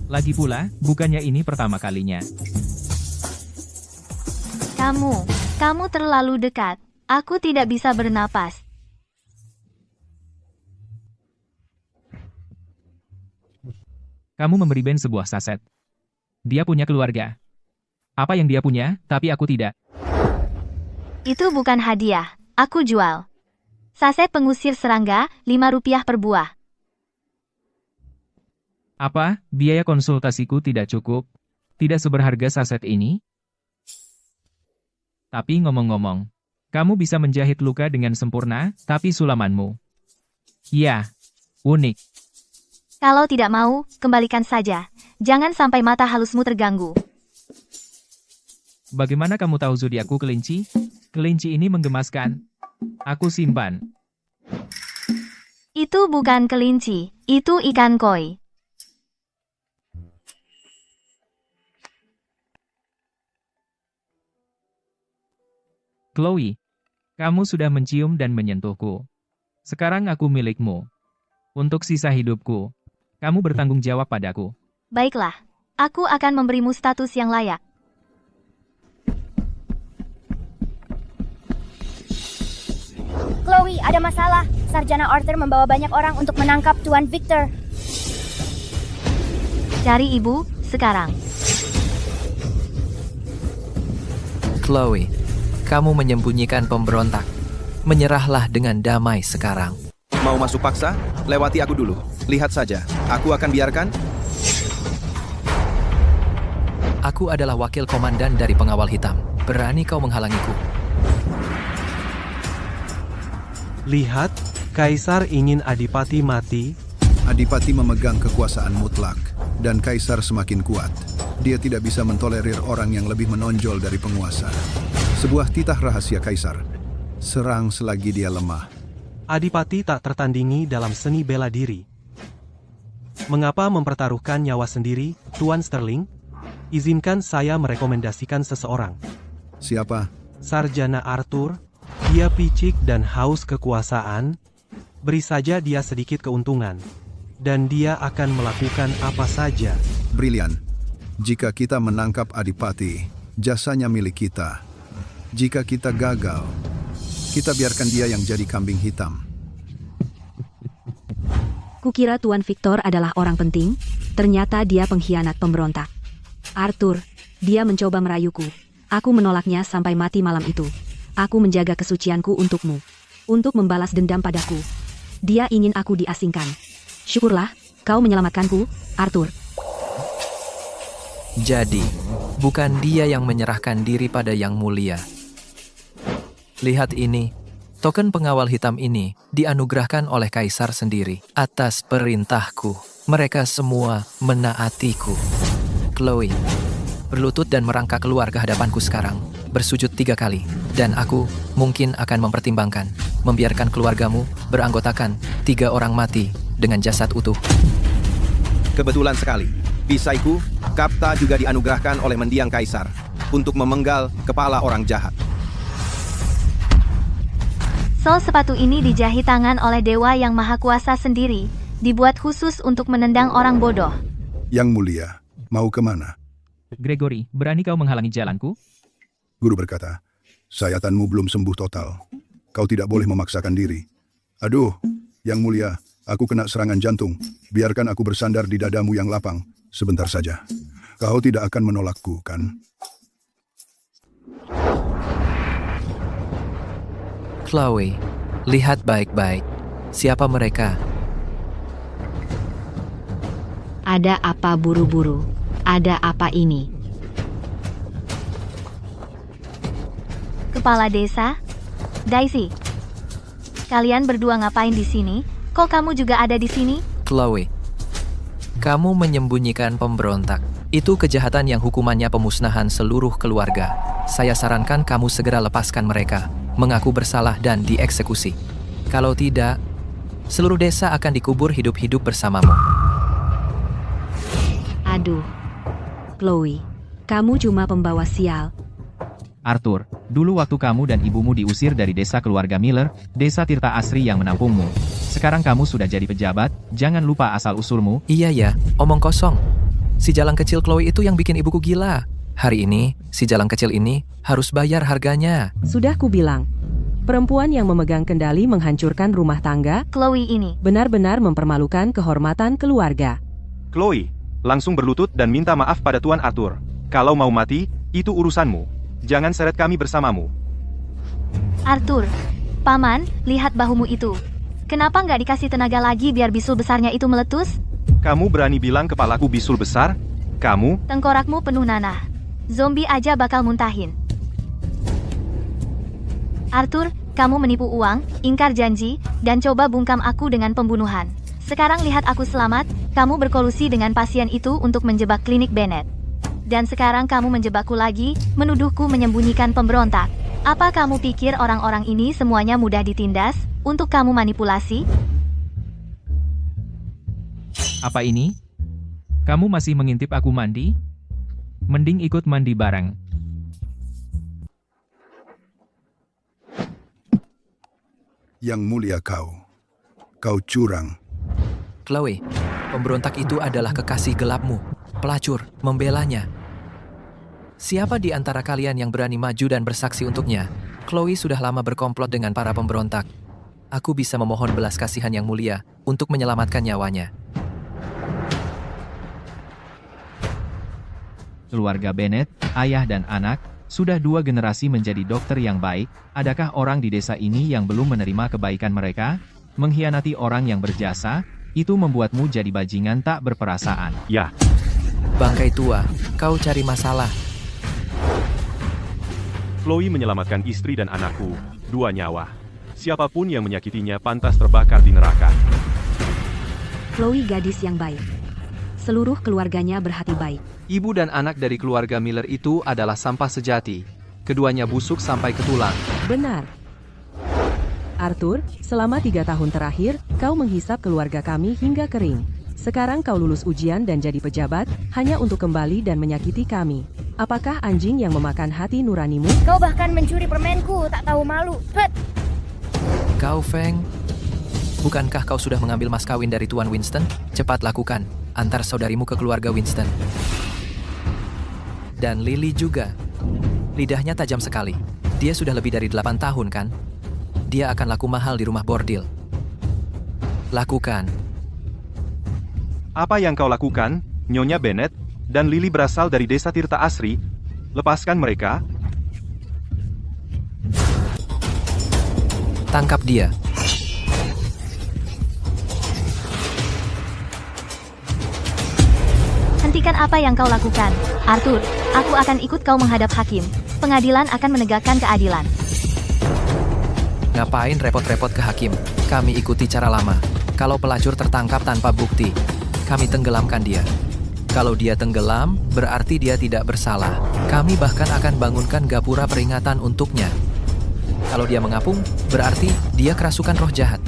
Lagi pula, bukannya ini pertama kalinya. Kamu terlalu dekat. Aku tidak bisa bernapas. Kamu memberi Ben sebuah saset. Dia punya keluarga. Apa yang dia punya, tapi aku tidak. Itu bukan hadiah. Aku jual. Saset pengusir serangga, Rp5 per buah. Apa, biaya konsultasiku tidak cukup? Tidak seberharga saset ini? Tapi ngomong-ngomong, kamu bisa menjahit luka dengan sempurna, tapi sulamanmu. Ya, unik. Kalau tidak mau, kembalikan saja. Jangan sampai mata halusmu terganggu. Bagaimana kamu tahu zodiakku kelinci? Kelinci ini menggemaskan. Aku simpan. Itu bukan kelinci, itu ikan koi. Chloe, kamu sudah mencium dan menyentuhku. Sekarang aku milikmu. Untuk sisa hidupku, kamu bertanggung jawab padaku. Baiklah, aku akan memberimu status yang layak. Chloe, ada masalah. Sarjana Arthur membawa banyak orang untuk menangkap Tuan Victor. Cari ibu, sekarang. Chloe, kamu menyembunyikan pemberontak. Menyerahlah dengan damai sekarang. Mau masuk paksa? Lewati aku dulu. Lihat saja, aku akan biarkan. Aku adalah wakil komandan dari pengawal hitam. Berani kau menghalangiku? Lihat, Kaisar ingin Adipati mati. Adipati memegang kekuasaan mutlak, dan Kaisar semakin kuat. Dia tidak bisa mentolerir orang yang lebih menonjol dari penguasa. Sebuah titah rahasia Kaisar. Serang selagi dia lemah. Adipati tak tertandingi dalam seni bela diri. Mengapa mempertaruhkan nyawa sendiri, Tuan Sterling? Izinkan saya merekomendasikan seseorang. Siapa? Sarjana Arthur. Dia picik dan haus kekuasaan. Beri saja dia sedikit keuntungan. Dan dia akan melakukan apa saja. Brilian. Jika kita menangkap Adipati, jasanya milik kita. Jika kita gagal, kita biarkan dia yang jadi kambing hitam. Kukira Tuan Victor adalah orang penting, ternyata dia pengkhianat pemberontak. Arthur, dia mencoba merayuku. Aku menolaknya sampai mati malam itu. Aku menjaga kesucianku untukmu. Untuk membalas dendam padaku. Dia ingin aku diasingkan. Syukurlah, kau menyelamatkanku, Arthur. Jadi, bukan dia yang menyerahkan diri pada Yang Mulia. Lihat ini, Token pengawal hitam ini dianugerahkan oleh kaisar sendiri. Atas perintahku, mereka semua menaatiku. Chloe, berlutut dan merangkak keluar ke hadapanku sekarang. Bersujud 3 kali. Dan aku mungkin akan mempertimbangkan membiarkan keluargamu beranggotakan 3 orang mati dengan jasad utuh. Kebetulan sekali, pisaiku, Kapta juga dianugerahkan oleh mendiang kaisar untuk memenggal kepala orang jahat. Sol sepatu ini dijahit tangan oleh dewa yang maha kuasa sendiri, dibuat khusus untuk menendang orang bodoh. Yang mulia, mau kemana? Gregory, berani kau menghalangi jalanku? Guru berkata, sayatanmu belum sembuh total. Kau tidak boleh memaksakan diri. Aduh, yang mulia, aku kena serangan jantung. Biarkan aku bersandar di dadamu yang lapang. Sebentar saja. Kau tidak akan menolakku, kan? Chloe, lihat baik-baik. Siapa mereka? Ada apa buru-buru? Ada apa ini? Kepala desa? Daisy. Kalian berdua ngapain di sini? Kok kamu juga ada di sini? Chloe, kamu menyembunyikan pemberontak. Itu kejahatan yang hukumannya pemusnahan seluruh keluarga. Saya sarankan kamu segera lepaskan mereka, mengaku bersalah dan dieksekusi. Kalau tidak, seluruh desa akan dikubur hidup-hidup bersamamu. Aduh, Chloe, kamu cuma pembawa sial. Arthur, dulu waktu kamu dan ibumu diusir dari desa keluarga Miller, desa Tirta Asri yang menampungmu. Sekarang kamu sudah jadi pejabat, jangan lupa asal-usulmu. Iya ya, omong kosong. Si jalang kecil Chloe itu yang bikin ibuku gila. Hari ini, si jalang kecil ini harus bayar harganya. Sudah kubilang, perempuan yang memegang kendali menghancurkan rumah tangga, Chloe ini. benar-benar mempermalukan kehormatan keluarga. Chloe, langsung berlutut dan minta maaf pada Tuan Arthur. Kalau mau mati, itu urusanmu. Jangan seret kami bersamamu. Arthur, Paman, lihat bahumu itu. Kenapa nggak dikasih tenaga lagi biar bisul besarnya itu meletus? Kamu berani bilang kepalaku bisul besar? Kamu? Tengkorakmu penuh nanah. Zombie aja bakal muntahin. Arthur, kamu menipu uang, ingkar janji, dan coba bungkam aku dengan pembunuhan. Sekarang lihat aku selamat, kamu berkolusi dengan pasien itu untuk menjebak klinik Bennett. Dan sekarang kamu menjebakku lagi, menuduhku menyembunyikan pemberontak. Apa kamu pikir orang-orang ini semuanya mudah ditindas, untuk kamu manipulasi? Apa ini? Kamu masih mengintip aku mandi? Mending ikut mandi bareng. Yang mulia kau curang. Chloe, pemberontak itu adalah kekasih gelapmu. Pelacur, membelanya. Siapa di antara kalian yang berani maju dan bersaksi untuknya? Chloe sudah lama berkomplot dengan para pemberontak. Aku bisa memohon belas kasihan yang mulia untuk menyelamatkan nyawanya. Keluarga Bennett, ayah dan anak, sudah 2 generasi menjadi dokter yang baik. Adakah orang di desa ini yang belum menerima kebaikan mereka? Mengkhianati orang yang berjasa, itu membuatmu jadi bajingan tak berperasaan. Ya. Bangkai tua, kau cari masalah. Chloe menyelamatkan istri dan anakku, 2 nyawa. Siapapun yang menyakitinya pantas terbakar di neraka. Chloe gadis yang baik. Seluruh keluarganya berhati baik. Ibu dan anak dari keluarga Miller itu adalah sampah sejati. Keduanya busuk sampai ke tulang. Benar. Arthur, selama 3 tahun terakhir, kau menghisap keluarga kami hingga kering. Sekarang kau lulus ujian dan jadi pejabat, hanya untuk kembali dan menyakiti kami. Apakah anjing yang memakan hati nuranimu? Kau bahkan mencuri permenku, tak tahu malu. Hut! Kau Feng, bukankah kau sudah mengambil mas kawin dari Tuan Winston? Cepat lakukan, antar saudarimu ke keluarga Winston. Dan Lily juga. Lidahnya tajam sekali. Dia sudah lebih dari 8 tahun kan? Dia akan laku mahal di rumah bordil. Lakukan. Apa yang kau lakukan, Nyonya Bennett, dan Lily berasal dari desa Tirta Asri? Lepaskan mereka. Tangkap dia. Hentikan apa yang kau lakukan. Arthur, aku akan ikut kau menghadap hakim. Pengadilan akan menegakkan keadilan. Ngapain repot-repot ke hakim? Kami ikuti cara lama. Kalau pelacur tertangkap tanpa bukti, kami tenggelamkan dia. Kalau dia tenggelam, berarti dia tidak bersalah. Kami bahkan akan bangunkan gapura peringatan untuknya. Kalau dia mengapung, berarti dia kerasukan roh jahat.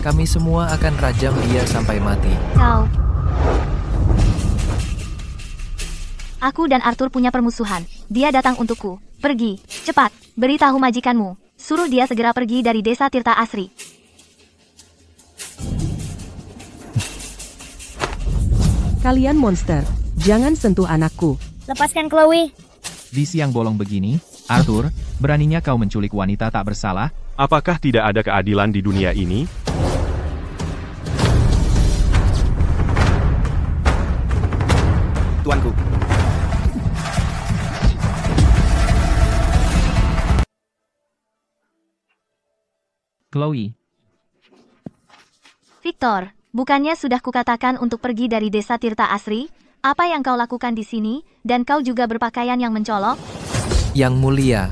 Kami semua akan rajam dia sampai mati. Kau. Aku dan Arthur punya permusuhan. Dia datang untukku. Pergi, cepat, beritahu majikanmu. Suruh dia segera pergi dari desa Tirta Asri. Kalian monster, jangan sentuh anakku. Lepaskan Chloe. Di siang bolong begini, Arthur, beraninya kau menculik wanita tak bersalah? Apakah tidak ada keadilan di dunia ini? Tuanku. Chloe, Victor, bukannya sudah kukatakan untuk pergi dari desa Tirta Asri? Apa yang kau lakukan di sini? Dan kau juga berpakaian yang mencolok? Yang mulia,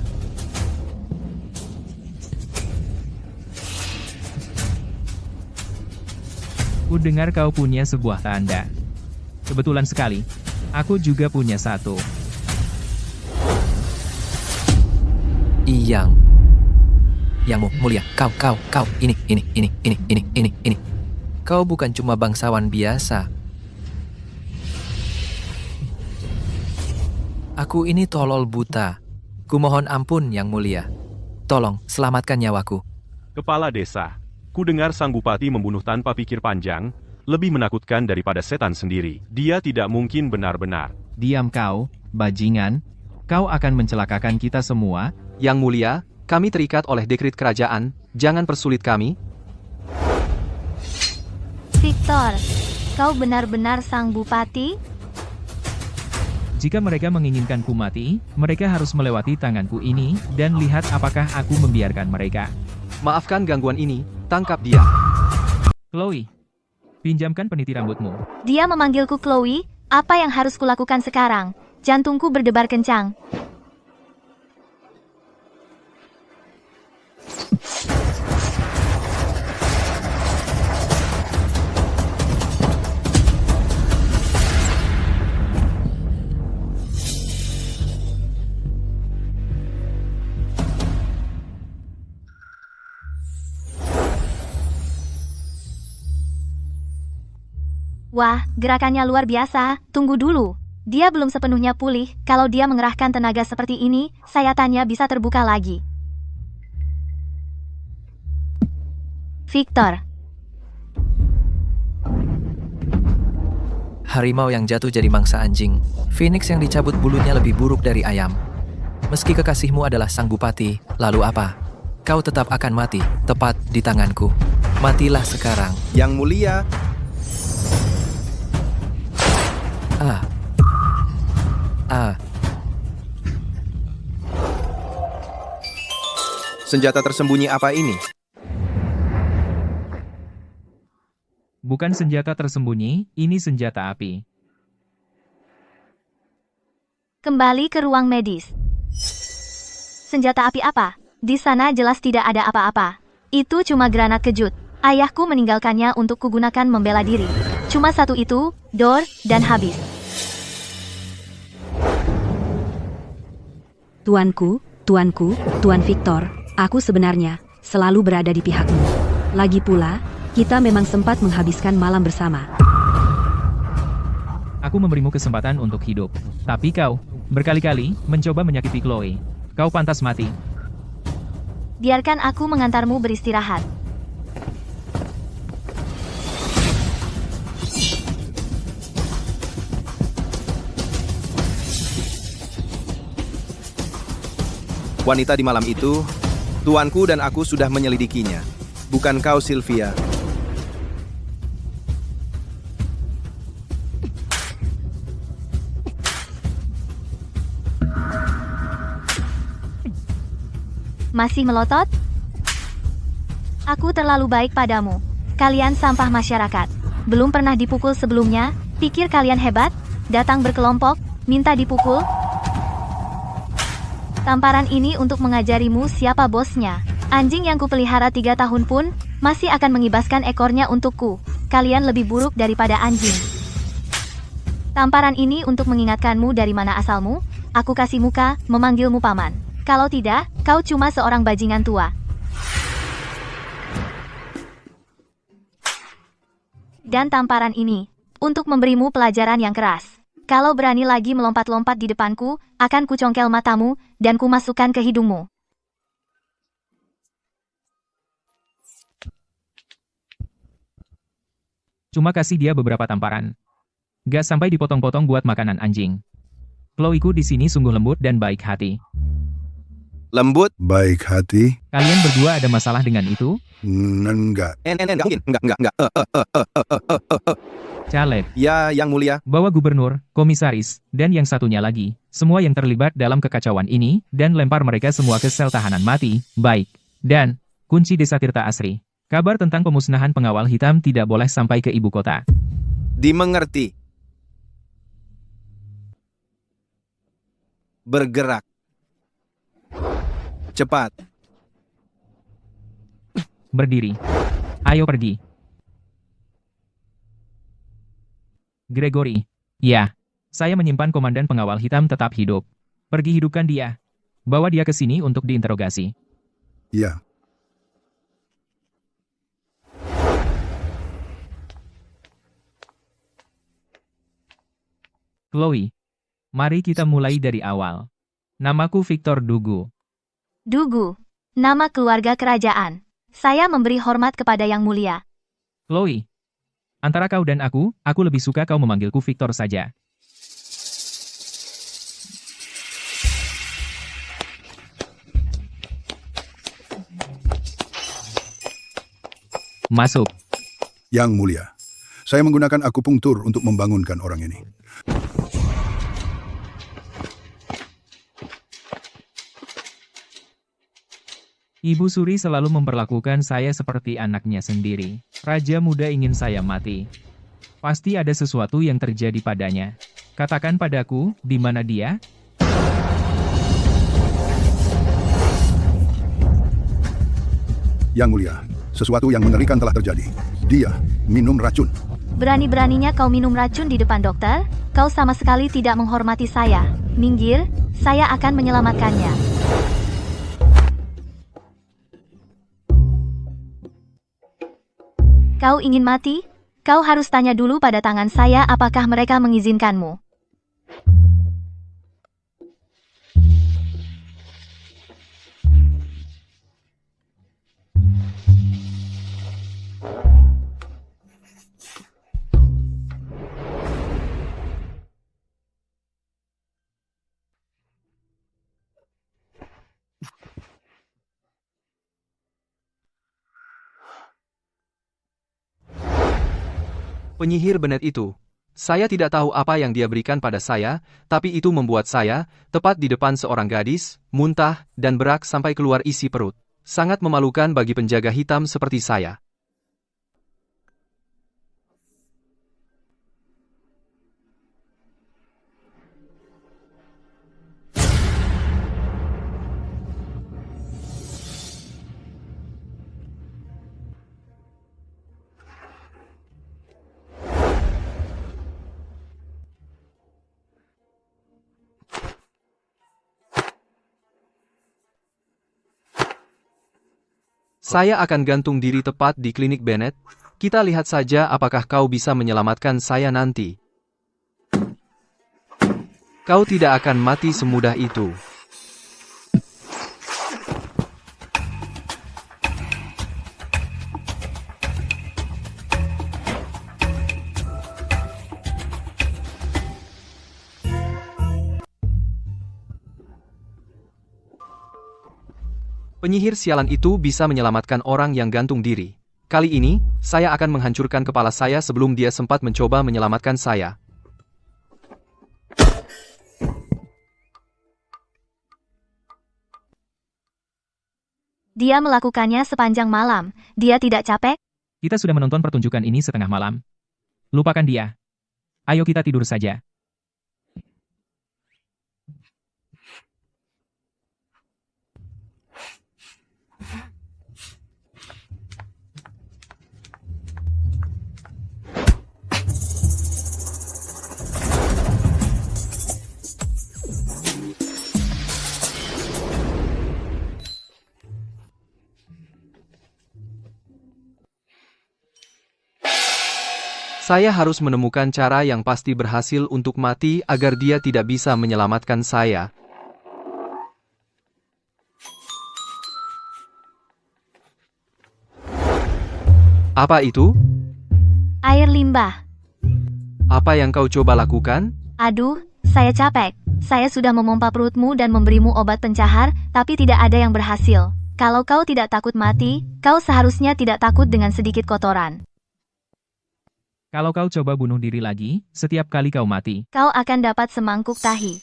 ku dengar kau punya sebuah tanda. Kebetulan sekali, aku juga punya satu. Yang mulia, kau, ini. Kau bukan cuma bangsawan biasa. Aku ini tolol buta. Kumohon ampun, Yang Mulia. Tolong, selamatkan nyawaku. Kepala desa, ku dengar sang bupati membunuh tanpa pikir panjang, lebih menakutkan daripada setan sendiri. Dia tidak mungkin benar-benar. Diam kau, bajingan. Kau akan mencelakakan kita semua. Yang Mulia, kami terikat oleh dekret kerajaan, jangan persulit kami. Victor, kau benar-benar sang bupati? Jika mereka menginginkanku mati, mereka harus melewati tanganku ini, dan lihat apakah aku membiarkan mereka. Maafkan gangguan ini, tangkap dia. Chloe, pinjamkan peniti rambutmu. Dia memanggilku Chloe, apa yang harus kulakukan sekarang? Jantungku berdebar kencang. Wah, gerakannya luar biasa. Tunggu dulu. Dia belum sepenuhnya pulih. Kalau dia mengerahkan tenaga seperti ini, sayatannya bisa terbuka lagi. Victor. Harimau yang jatuh jadi mangsa anjing. Phoenix yang dicabut bulunya lebih buruk dari ayam. Meski kekasihmu adalah sang bupati, lalu apa? Kau tetap akan mati, tepat di tanganku. Matilah sekarang. Yang Mulia. Senjata tersembunyi apa ini? Bukan senjata tersembunyi, ini senjata api. Kembali ke ruang medis. Senjata api apa? Di sana jelas tidak ada apa-apa. Itu cuma granat kejut. Ayahku meninggalkannya untuk kugunakan membela diri. Cuma satu itu, dor, dan habis. Tuanku, Tuan Victor, aku sebenarnya selalu berada di pihakmu. Lagi pula, kita memang sempat menghabiskan malam bersama. Aku memberimu kesempatan untuk hidup. Tapi kau, berkali-kali, mencoba menyakiti Chloe. Kau pantas mati. Biarkan aku mengantarmu beristirahat. Wanita di malam itu, tuanku dan aku sudah menyelidikinya. Bukan kau, Sylvia. Masih melotot? Aku terlalu baik padamu. Kalian sampah masyarakat. Belum pernah dipukul sebelumnya, pikir kalian hebat? Datang berkelompok, minta dipukul? Tamparan ini untuk mengajarimu siapa bosnya. Anjing yang kupelihara 3 tahun pun masih akan mengibaskan ekornya untukku. Kalian lebih buruk daripada anjing. Tamparan ini untuk mengingatkanmu dari mana asalmu. Aku kasih muka, memanggilmu paman. Kalau tidak, kau cuma seorang bajingan tua. Dan tamparan ini untuk memberimu pelajaran yang keras. Kalau berani lagi melompat-lompat di depanku, akan kucongkel matamu dan kumasukkan ke hidungmu. Cuma kasih dia beberapa tamparan. Gak sampai dipotong-potong buat makanan anjing. Chloe-ku di sini sungguh lembut dan baik hati. Lembut? Baik hati? Kalian berdua ada masalah dengan itu? Enggak. Enggak. Caleb. Ya, Yang Mulia. Bawa gubernur, komisaris, dan yang satunya lagi. Semua yang terlibat dalam kekacauan ini, dan lempar mereka semua ke sel tahanan mati. Baik. Dan, kunci desa Tirta Asri. Kabar tentang pemusnahan pengawal hitam tidak boleh sampai ke ibu kota. Dimengerti. Bergerak. Cepat. Berdiri. Ayo pergi. Gregory. Ya. Saya menyimpan komandan pengawal hitam tetap hidup. Pergi hidupkan dia. Bawa dia ke sini untuk diinterogasi. Ya. Chloe. Mari kita mulai dari awal. Namaku Victor Dugu. Dugu. Nama keluarga kerajaan. Saya memberi hormat kepada Yang Mulia. Chloe. Antara kau dan aku lebih suka kau memanggilku Victor saja. Masuk. Yang Mulia, saya menggunakan akupunktur untuk membangunkan orang ini. Ibu Suri selalu memperlakukan saya seperti anaknya sendiri. Raja muda ingin saya mati. Pasti ada sesuatu yang terjadi padanya. Katakan padaku, di mana dia? Yang Mulia, sesuatu yang mengerikan telah terjadi. Dia minum racun. Berani-beraninya kau minum racun di depan dokter? Kau sama sekali tidak menghormati saya. Minggir, saya akan menyelamatkannya. Kau ingin mati? Kau harus tanya dulu pada tangan saya apakah mereka mengizinkanmu. Penyihir Bennett itu. Saya tidak tahu apa yang dia berikan pada saya, tapi itu membuat saya, tepat di depan seorang gadis, muntah, dan berak sampai keluar isi perut. Sangat memalukan bagi penjaga hitam seperti saya. Saya akan gantung diri tepat di klinik Bennett. Kita lihat saja apakah kau bisa menyelamatkan saya nanti. Kau tidak akan mati semudah itu. Penyihir sialan itu bisa menyelamatkan orang yang gantung diri. Kali ini, saya akan menghancurkan kepala saya sebelum dia sempat mencoba menyelamatkan saya. Dia melakukannya sepanjang malam. Dia tidak capek? Kita sudah menonton pertunjukan ini setengah malam. Lupakan dia. Ayo kita tidur saja. Saya harus menemukan cara yang pasti berhasil untuk mati agar dia tidak bisa menyelamatkan saya. Apa itu? Air limbah. Apa yang kau coba lakukan? Aduh, saya capek. Saya sudah memompa perutmu dan memberimu obat pencahar, tapi tidak ada yang berhasil. Kalau kau tidak takut mati, kau seharusnya tidak takut dengan sedikit kotoran. Kalau kau coba bunuh diri lagi, setiap kali kau mati, Kau akan dapat semangkuk tahi.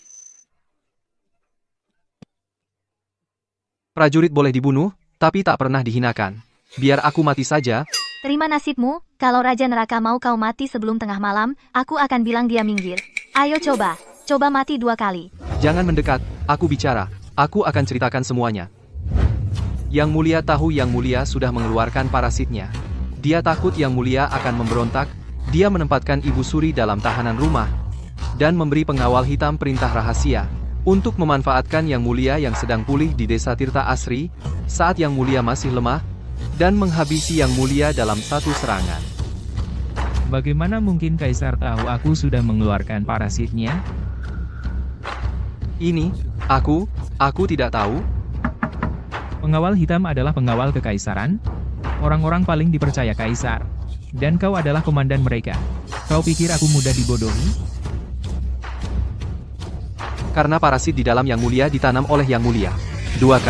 Prajurit boleh dibunuh, tapi tak pernah dihinakan. Biar aku mati saja. Terima nasibmu, kalau Raja Neraka mau kau mati sebelum tengah malam, aku akan bilang dia minggir. Ayo coba, coba mati 2 kali. Jangan mendekat, aku bicara. Aku akan ceritakan semuanya. Yang Mulia tahu Yang Mulia sudah mengeluarkan parasitnya. Dia takut Yang Mulia akan memberontak. Dia menempatkan Ibu Suri dalam tahanan rumah dan memberi pengawal hitam perintah rahasia untuk memanfaatkan Yang Mulia yang sedang pulih di desa Tirta Asri saat Yang Mulia masih lemah dan menghabisi Yang Mulia dalam satu serangan. bagaimana mungkin Kaisar tahu aku sudah mengeluarkan parasitnya? Ini, aku tidak tahu. Pengawal hitam adalah pengawal kekaisaran. Orang-orang paling dipercaya Kaisar. Dan kau adalah komandan mereka. Kau pikir aku mudah dibodohi? Karena parasit di dalam Yang Mulia ditanam oleh Yang Mulia. 2K?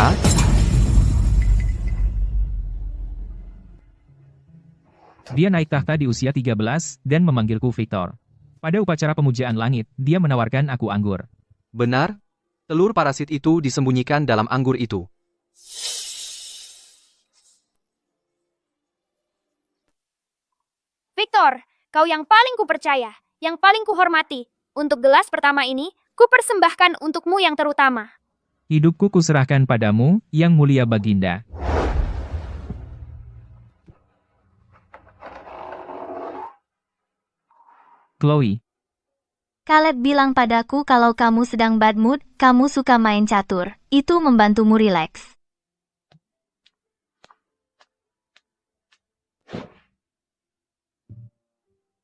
Dia naik tahta di usia 13, dan memanggilku Victor. Pada upacara pemujaan langit, dia menawarkan aku anggur. Benar? Telur parasit itu disembunyikan dalam anggur itu. Victor, kau yang paling kupercaya, yang paling kuhormati. Untuk gelas pertama ini, kupersembahkan untukmu yang terutama. Hidupku kuserahkan padamu, Yang Mulia Baginda. Chloe, Caleb bilang padaku kalau kamu sedang bad mood, kamu suka main catur. Itu membantumu rileks.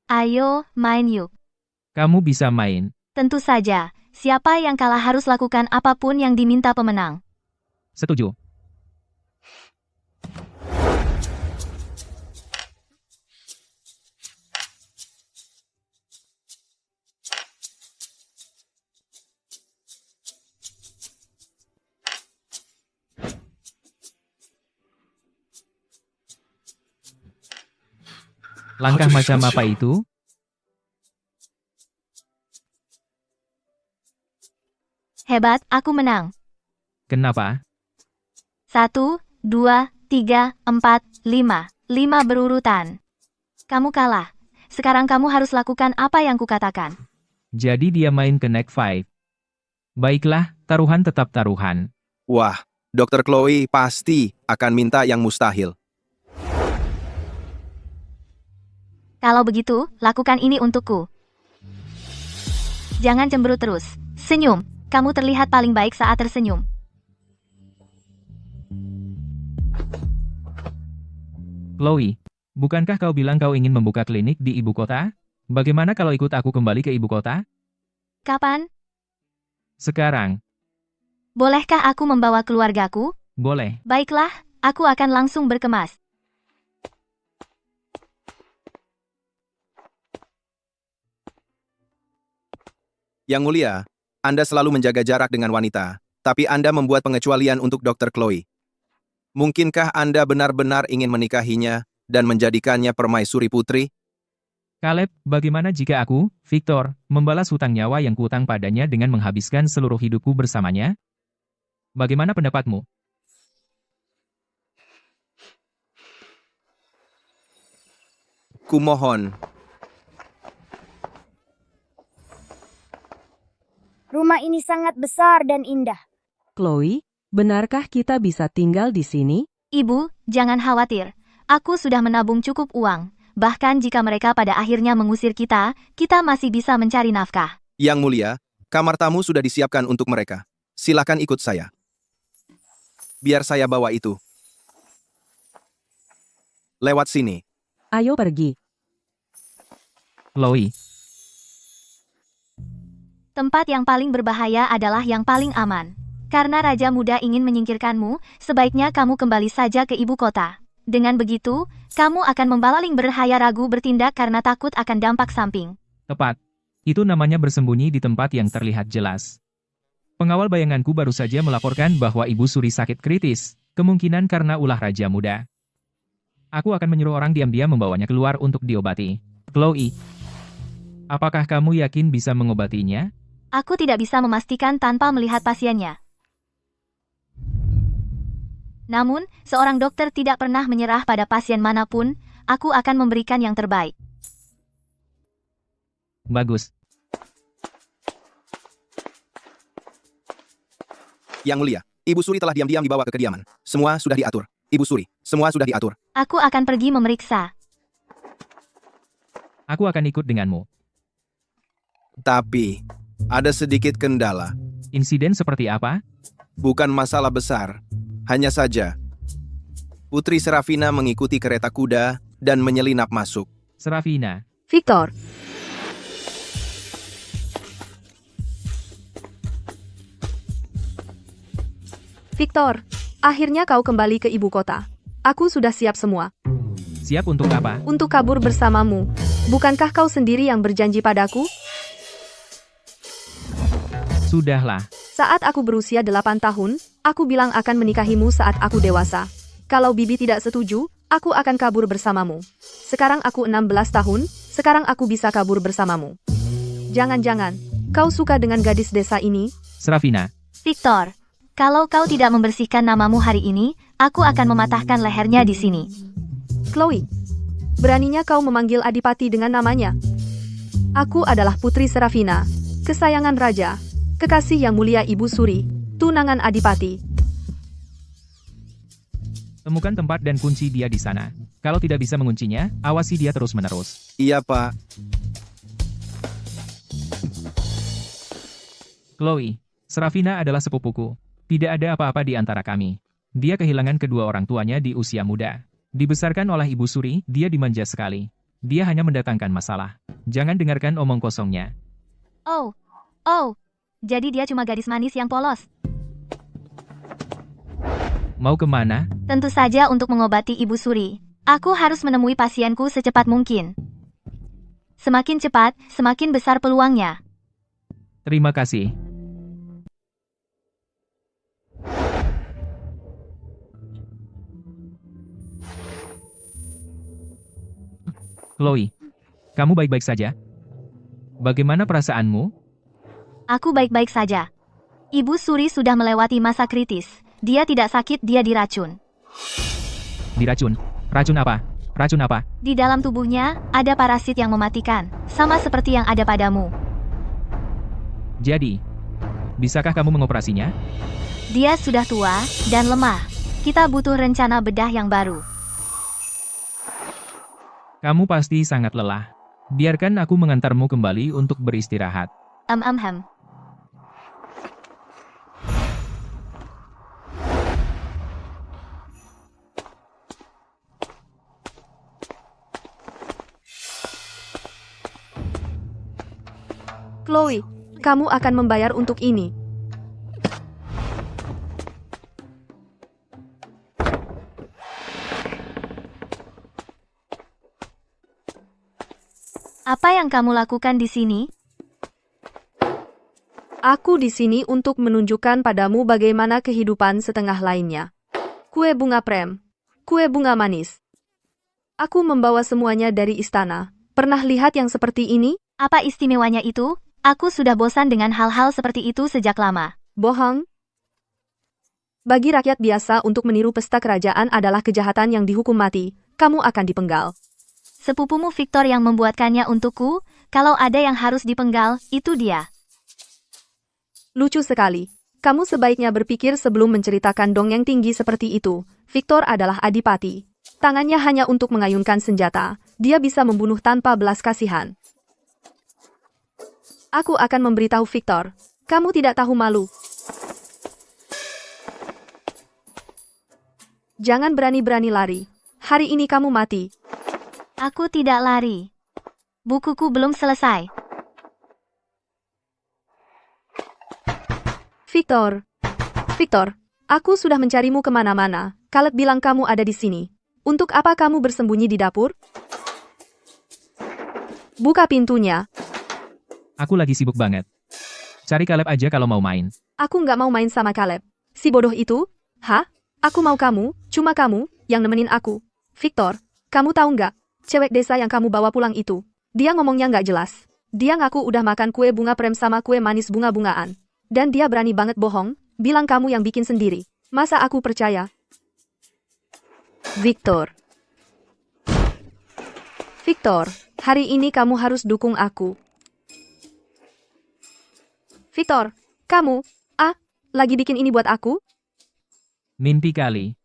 Ayo, main yuk. kamu bisa main. Tentu saja, siapa yang kalah harus lakukan apapun yang diminta pemenang. Setuju. Langkah macam apa itu? Hebat, aku menang. Kenapa? 1, 2, 3, 4, 5. 5 berurutan. Kamu kalah. Sekarang kamu harus lakukan apa yang kukatakan. Jadi dia main ke neck 5. Baiklah, taruhan tetap taruhan. Wah, Dr. Chloe pasti akan minta yang mustahil. Kalau begitu, lakukan ini untukku. Jangan cemberut terus. Senyum. Kamu terlihat paling baik saat tersenyum. Chloe, bukankah kau bilang kau ingin membuka klinik di ibu kota? Bagaimana kalau ikut aku kembali ke ibu kota? Kapan? Sekarang. Bolehkah aku membawa keluargaku? Boleh. Baiklah, aku akan langsung berkemas. Yang Mulia, Anda selalu menjaga jarak dengan wanita, tapi Anda membuat pengecualian untuk Dr. Chloe. Mungkinkah Anda benar-benar ingin menikahinya dan menjadikannya permaisuri putri? Caleb, bagaimana jika aku, Victor, membalas hutang nyawa yang kuutang padanya dengan menghabiskan seluruh hidupku bersamanya? Bagaimana pendapatmu? Kumohon. Rumah ini sangat besar dan indah. Chloe, benarkah kita bisa tinggal di sini? Ibu, jangan khawatir. Aku sudah menabung cukup uang. Bahkan jika mereka pada akhirnya mengusir kita, kita masih bisa mencari nafkah. Yang Mulia, kamar tamu sudah disiapkan untuk mereka. Silakan ikut saya. Biar saya bawa itu. Lewat sini. Ayo pergi. Chloe, Tempat yang paling berbahaya adalah yang paling aman. Karena Raja Muda ingin menyingkirkanmu, sebaiknya kamu kembali saja ke ibu kota. Dengan begitu, kamu akan membaling berhaya ragu bertindak karena takut akan dampak samping. tepat. Itu namanya bersembunyi di tempat yang terlihat jelas. Pengawal bayanganku baru saja melaporkan bahwa Ibu Suri sakit kritis, kemungkinan karena ulah Raja Muda. Aku akan menyuruh orang diam-diam membawanya keluar untuk diobati. Chloe, apakah kamu yakin bisa mengobatinya? Aku tidak bisa memastikan tanpa melihat pasiennya. Namun, seorang dokter tidak pernah menyerah pada pasien manapun, aku akan memberikan yang terbaik. Bagus. Yang Mulia, Ibu Suri telah diam-diam dibawa ke kediaman. Semua sudah diatur. Ibu Suri, semua sudah diatur. Aku akan pergi memeriksa. Aku akan ikut denganmu. Tapi, ada sedikit kendala. Insiden seperti apa? Bukan masalah besar. Hanya saja, Putri Serafina mengikuti kereta kuda dan menyelinap masuk. Serafina, Victor, Victor, akhirnya kau kembali ke ibu kota. Aku sudah siap semua. siap untuk apa? Untuk kabur bersamamu. Bukankah kau sendiri yang berjanji padaku? Sudahlah. Saat aku berusia 8 tahun, aku bilang akan menikahimu saat aku dewasa. Kalau Bibi tidak setuju, aku akan kabur bersamamu. Sekarang aku 16 tahun, sekarang aku bisa kabur bersamamu. Jangan-jangan, kau suka dengan gadis desa ini? Serafina, Victor, kalau kau tidak membersihkan namamu hari ini, aku akan mematahkan lehernya di sini. Chloe, beraninya kau memanggil Adipati dengan namanya? Aku adalah Putri Serafina, kesayangan Raja, kekasih yang mulia Ibu Suri, tunangan Adipati. temukan tempat dan kunci dia di sana. Kalau tidak bisa menguncinya, awasi dia terus-menerus. Iya, Pak. Chloe, Serafina adalah sepupuku. Tidak ada apa-apa di antara kami. Dia kehilangan kedua orang tuanya di usia muda. Dibesarkan oleh Ibu Suri, dia dimanja sekali. Dia hanya mendatangkan masalah. Jangan dengarkan omong kosongnya. Oh, jadi dia cuma gadis manis yang polos. Mau kemana? Tentu saja untuk mengobati Ibu Suri. Aku harus menemui pasienku secepat mungkin. Semakin cepat, semakin besar peluangnya. Terima kasih. Chloe, kamu baik-baik saja? Bagaimana perasaanmu? Aku baik-baik saja. Ibu Suri sudah melewati masa kritis. Dia tidak sakit, dia diracun. Diracun? Racun apa? Racun apa? Di dalam tubuhnya, ada parasit yang mematikan. Sama seperti yang ada padamu. Jadi, bisakah kamu mengoperasinya? Dia sudah tua dan lemah. Kita butuh rencana bedah yang baru. Kamu pasti sangat lelah. Biarkan aku mengantarmu kembali untuk beristirahat. Chloe, kamu akan membayar untuk ini. Apa yang kamu lakukan di sini? Aku di sini untuk menunjukkan padamu bagaimana kehidupan setengah lainnya. Kue bunga prem, kue bunga manis. Aku membawa semuanya dari istana. Pernah lihat yang seperti ini? Apa istimewanya itu? Aku sudah bosan dengan hal-hal seperti itu sejak lama. Bohong. Bagi rakyat biasa untuk meniru pesta kerajaan adalah kejahatan yang dihukum mati. Kamu akan dipenggal. Sepupumu Victor yang membuatkannya untukku, kalau ada yang harus dipenggal, itu dia. Lucu sekali. Kamu sebaiknya berpikir sebelum menceritakan dongeng tinggi seperti itu. Victor adalah adipati. Tangannya hanya untuk mengayunkan senjata. Dia bisa membunuh tanpa belas kasihan. Aku akan memberitahu Victor. Kamu tidak tahu malu. Jangan berani-berani lari. Hari ini kamu mati. Aku tidak lari. Bukuku belum selesai. Victor. Victor, aku sudah mencarimu kemana-mana. Caleb bilang kamu ada di sini. Untuk apa kamu bersembunyi di dapur? Buka pintunya. Aku lagi sibuk banget. Cari Caleb aja kalau mau main. Aku nggak mau main sama Caleb. Si bodoh itu? Hah? Aku mau kamu, cuma kamu, yang nemenin aku. Victor, kamu tahu nggak? Cewek desa yang kamu bawa pulang itu. Dia ngomongnya nggak jelas. Dia ngaku udah makan kue bunga prem sama kue manis bunga-bungaan. Dan dia berani banget bohong, bilang kamu yang bikin sendiri. Masa aku percaya? Victor. Victor, hari ini kamu harus dukung aku. Victor, kamu, lagi bikin ini buat aku? Mimpi kali.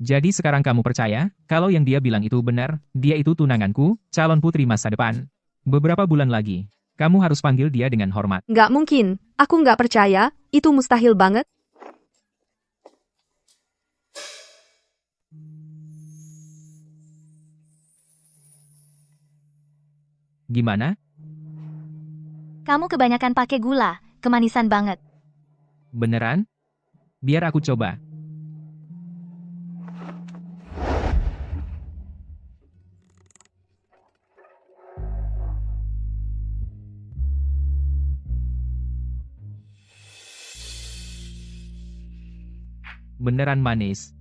Jadi sekarang kamu percaya, kalau yang dia bilang itu benar, dia itu tunanganku, calon putri masa depan. Beberapa bulan lagi, kamu harus panggil dia dengan hormat. Nggak mungkin, aku nggak percaya, itu mustahil banget. Gimana? Kamu kebanyakan pakai gula, kemanisan banget. Beneran? Biar aku coba. Beneran manis.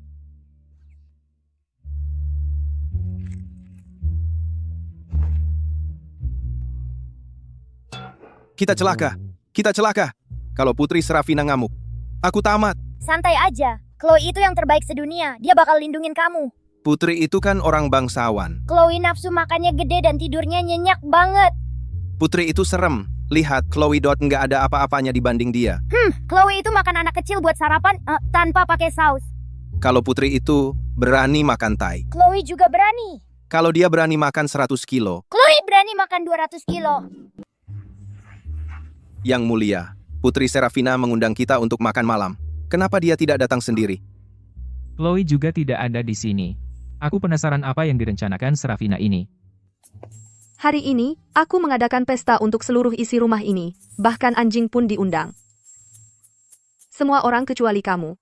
Kita celaka. Kita celaka. Kalau Putri Serafina ngamuk, aku tamat. Santai aja. Chloe itu yang terbaik sedunia. Dia bakal lindungin kamu. Putri itu kan orang bangsawan. Chloe nafsu makannya gede dan tidurnya nyenyak banget. Putri itu serem. Lihat, Chloe nggak ada apa-apanya dibanding dia. Chloe itu makan anak kecil buat sarapan tanpa pakai saus. Kalau Putri itu berani makan Thai. Chloe juga berani. Kalau dia berani makan 100 kilo. Chloe berani makan 200 kilo. Yang mulia, Putri Serafina mengundang kita untuk makan malam. Kenapa dia tidak datang sendiri? Chloe juga tidak ada di sini. Aku penasaran apa yang direncanakan Serafina ini. Hari ini, aku mengadakan pesta untuk seluruh isi rumah ini. Bahkan anjing pun diundang. Semua orang kecuali kamu.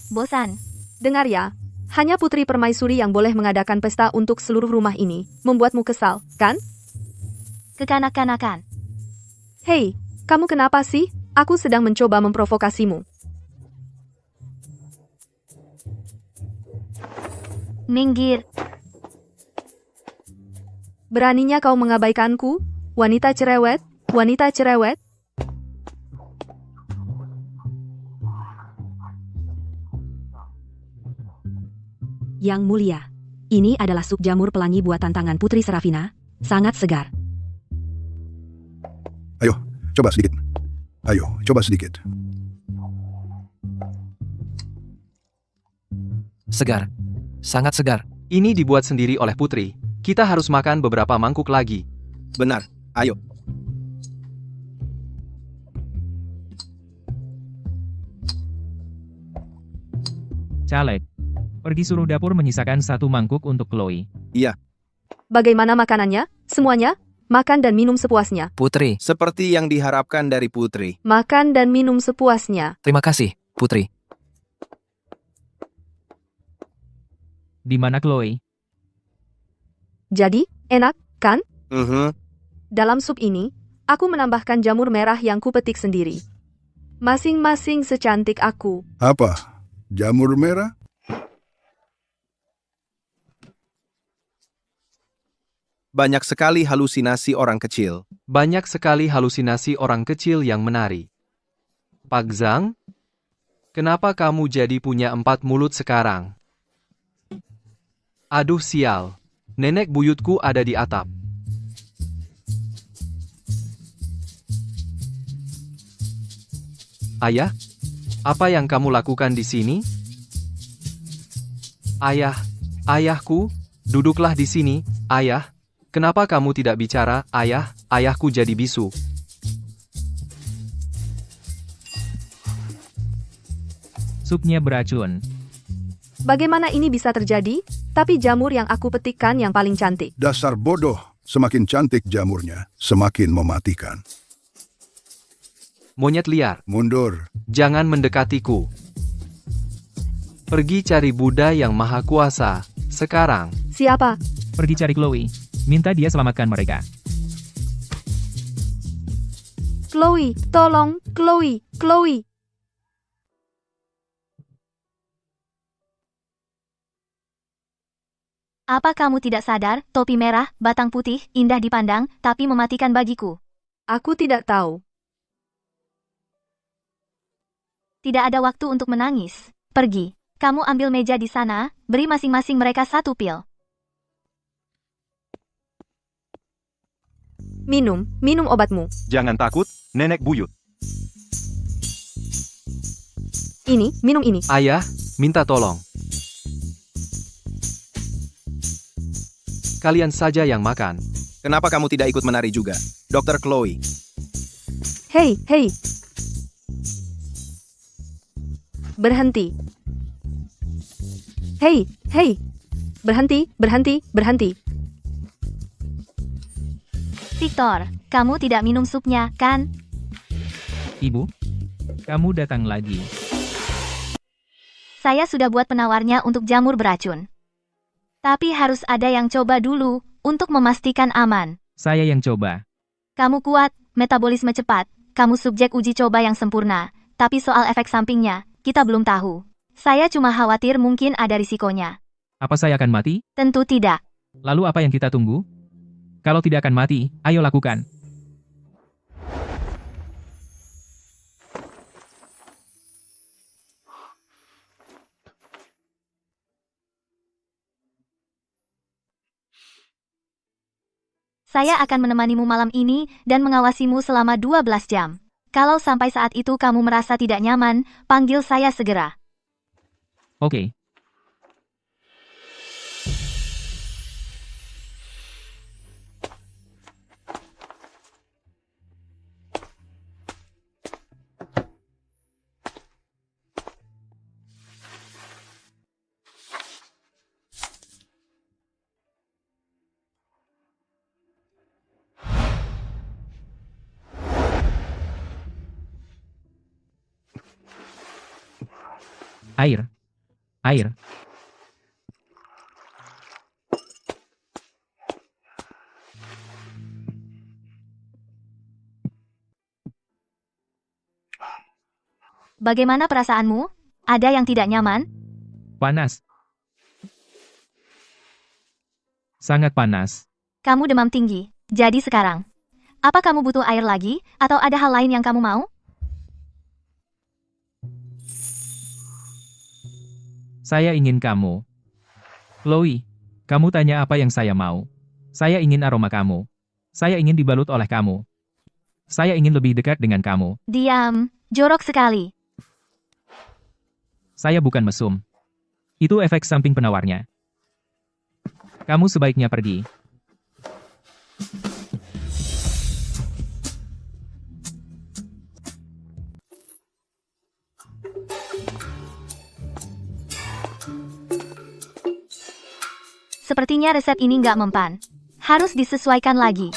Bosan. Dengar ya, hanya Putri Permaisuri yang boleh mengadakan pesta untuk seluruh rumah ini. Membuatmu kesal, kan? Kekanak-kanakan. Hei, kamu kenapa sih? Aku sedang mencoba memprovokasimu. Minggir. Beraninya kau mengabaikanku? Wanita cerewet? Wanita cerewet? Yang mulia, ini adalah sup jamur pelangi buatan tangan Putri Serafina. Sangat segar. Ayo, coba sedikit. Ayo, coba sedikit. Segar. Sangat segar. Ini dibuat sendiri oleh Putri. Kita harus makan beberapa mangkuk lagi. Benar, ayo. Caleb, pergi suruh dapur menyisakan 1 mangkuk untuk Chloe. Iya, Bagaimana makanannya? Semuanya? Makan dan minum sepuasnya. Putri, seperti yang diharapkan dari Putri. Makan dan minum sepuasnya. terima kasih, Putri. Di mana Chloe? Jadi, enak, kan? Dalam Dalam sup ini, aku menambahkan jamur merah yang kupetik sendiri. Masing-masing secantik aku. Apa? Jamur merah? banyak sekali halusinasi orang kecil. Banyak sekali halusinasi orang kecil yang menari. Pak Zhang, kenapa kamu jadi punya 4 mulut sekarang? Aduh sial, nenek buyutku ada di atap. Ayah, apa yang kamu lakukan di sini? Ayahku, duduklah di sini, ayah. Kenapa kamu tidak bicara, ayah? Ayahku jadi bisu. Supnya beracun. Bagaimana ini bisa terjadi? Tapi jamur yang aku petikkan yang paling cantik. Dasar bodoh, semakin cantik jamurnya, semakin mematikan. Monyet liar, Mundur. jangan mendekatiku. Pergi cari Buddha yang Maha Kuasa, sekarang. Siapa? Pergi cari Chloe. Minta dia selamatkan mereka. Chloe, tolong, Chloe, Chloe. Apa kamu tidak sadar, topi merah, batang putih, indah dipandang, tapi mematikan bagiku? Aku tidak tahu. Tidak ada waktu untuk menangis. Pergi. Kamu ambil meja di sana, beri masing-masing mereka 1 pil. Minum obatmu. Jangan takut, nenek buyut. Minum ini. Ayah, minta tolong. Kalian saja yang makan. Kenapa kamu tidak ikut menari juga? Dr. Chloe. Hei. Berhenti. Hei. Berhenti. Victor, kamu tidak minum supnya, kan? Ibu, kamu datang lagi. Saya sudah buat penawarnya untuk jamur beracun. Tapi harus ada yang coba dulu, untuk memastikan aman. Saya yang coba. Kamu kuat, metabolisme cepat, kamu subjek uji coba yang sempurna. Tapi soal efek sampingnya, kita belum tahu. Saya cuma khawatir mungkin ada risikonya. Apa saya akan mati? Tentu tidak. Lalu apa yang kita tunggu? Kalau tidak akan mati, ayo lakukan. Saya akan menemanimu malam ini dan mengawasimu selama 12 jam. Kalau sampai saat itu kamu merasa tidak nyaman, panggil saya segera. Oke. Air. Bagaimana perasaanmu? Ada yang tidak nyaman? Panas. Sangat panas. Kamu demam tinggi. Jadi sekarang, apa kamu butuh air lagi, atau ada hal lain yang kamu mau? Saya ingin kamu. Chloe, kamu tanya apa yang saya mau. Saya ingin aroma kamu. Saya ingin dibalut oleh kamu. Saya ingin lebih dekat dengan kamu. Diam, jorok sekali. Saya bukan mesum. Itu efek samping penawarnya. Kamu sebaiknya pergi. Sepertinya resep ini nggak mempan. Harus disesuaikan lagi.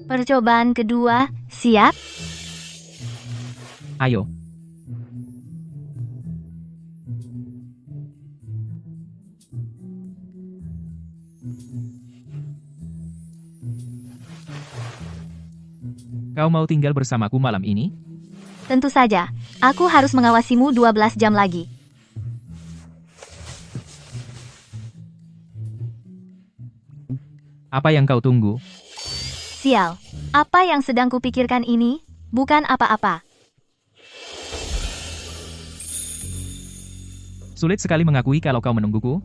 Percobaan kedua, siap? Ayo. Kau mau tinggal bersamaku malam ini? Tentu saja. Aku harus mengawasimu 12 jam lagi. Apa yang kau tunggu? Sial. Apa yang sedang kupikirkan ini? Bukan apa-apa. Sulit sekali mengakui kalau kau menungguku.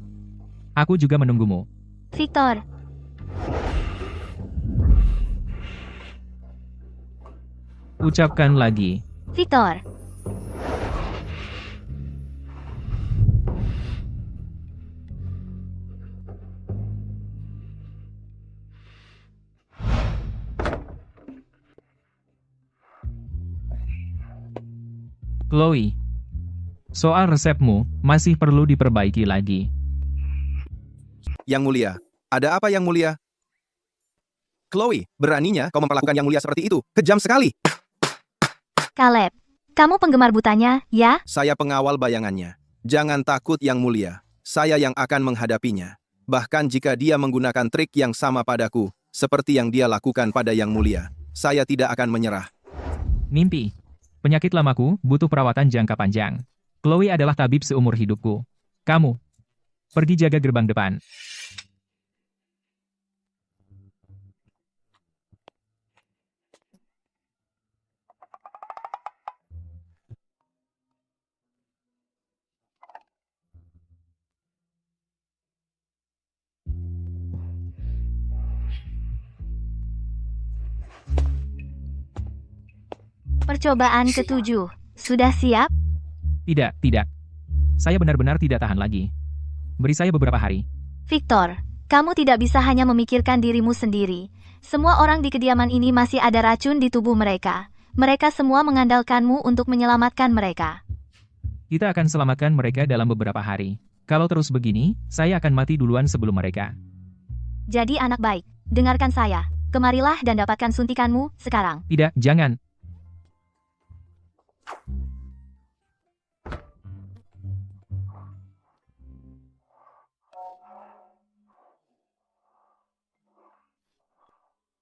Aku juga menunggumu. Victor. Ucapkan lagi. Victor. Chloe. Soal resepmu, masih perlu diperbaiki lagi. Yang Mulia, ada apa Yang Mulia? Chloe, beraninya kau memperlakukan Yang Mulia seperti itu. Kejam sekali. Caleb, kamu penggemar butanya, ya? Saya pengawal bayangannya. Jangan takut Yang Mulia. Saya yang akan menghadapinya. Bahkan jika dia menggunakan trik yang sama padaku, seperti yang dia lakukan pada Yang Mulia, saya tidak akan menyerah. Mimpi. Penyakit lamaku butuh perawatan jangka panjang. Chloe adalah tabib seumur hidupku. Kamu, pergi jaga gerbang depan. Percobaan ke-7. Sudah siap? Tidak. Saya benar-benar tidak tahan lagi. Beri saya beberapa hari. Victor, kamu tidak bisa hanya memikirkan dirimu sendiri. Semua orang di kediaman ini masih ada racun di tubuh mereka. Mereka semua mengandalkanmu untuk menyelamatkan mereka. Kita akan selamatkan mereka dalam beberapa hari. Kalau terus begini, saya akan mati duluan sebelum mereka. Jadi anak baik, dengarkan saya. Kemarilah dan dapatkan suntikanmu sekarang. Tidak, jangan.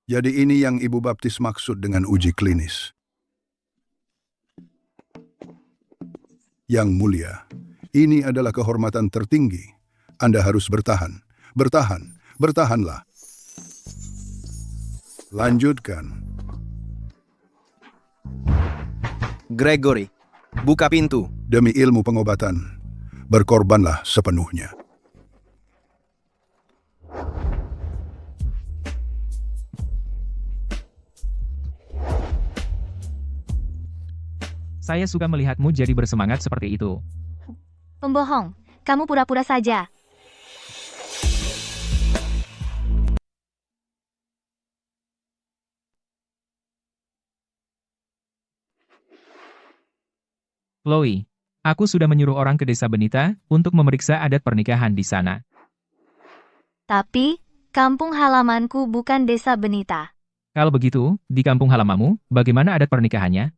Jadi ini yang Ibu Baptis maksud dengan uji klinis. Yang Mulia, ini adalah kehormatan tertinggi. Anda harus bertahan. Bertahanlah. Lanjutkan. Gregory, buka pintu. Demi ilmu pengobatan, berkorbanlah sepenuhnya. Saya suka melihatmu jadi bersemangat seperti itu. Pembohong, kamu pura-pura saja. Chloe, aku sudah menyuruh orang ke desa Benita untuk memeriksa adat pernikahan di sana. Tapi, kampung halamanku bukan desa Benita. Kalau begitu, di kampung halamamu, bagaimana adat pernikahannya?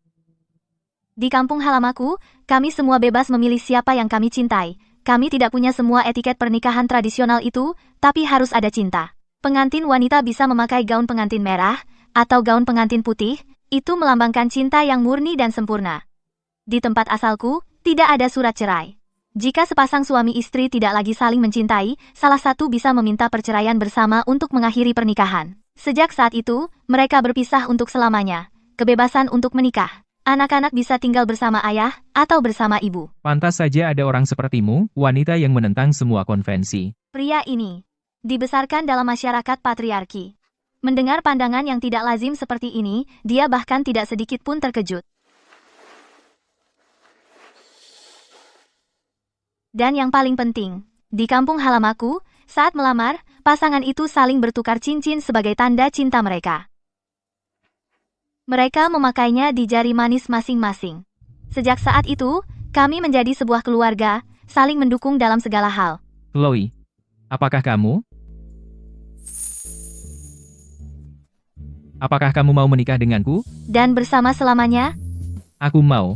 Di kampung halamaku, kami semua bebas memilih siapa yang kami cintai. Kami tidak punya semua etiket pernikahan tradisional itu, tapi harus ada cinta. Pengantin wanita bisa memakai gaun pengantin merah, atau gaun pengantin putih, itu melambangkan cinta yang murni dan sempurna. Di tempat asalku, tidak ada surat cerai. Jika sepasang suami istri tidak lagi saling mencintai, salah satu bisa meminta perceraian bersama untuk mengakhiri pernikahan. Sejak saat itu, mereka berpisah untuk selamanya. Kebebasan untuk menikah. Anak-anak bisa tinggal bersama ayah atau bersama ibu. Pantas saja ada orang sepertimu, wanita yang menentang semua konvensi. Pria ini dibesarkan dalam masyarakat patriarki. Mendengar pandangan yang tidak lazim seperti ini, dia bahkan tidak sedikit pun terkejut. Dan yang paling penting, di kampung halamaku, saat melamar, pasangan itu saling bertukar cincin sebagai tanda cinta mereka. Mereka memakainya di jari manis masing-masing. Sejak saat itu, kami menjadi sebuah keluarga, saling mendukung dalam segala hal. Chloe, apakah kamu? Apakah kamu mau menikah denganku? Dan bersama selamanya? Aku mau.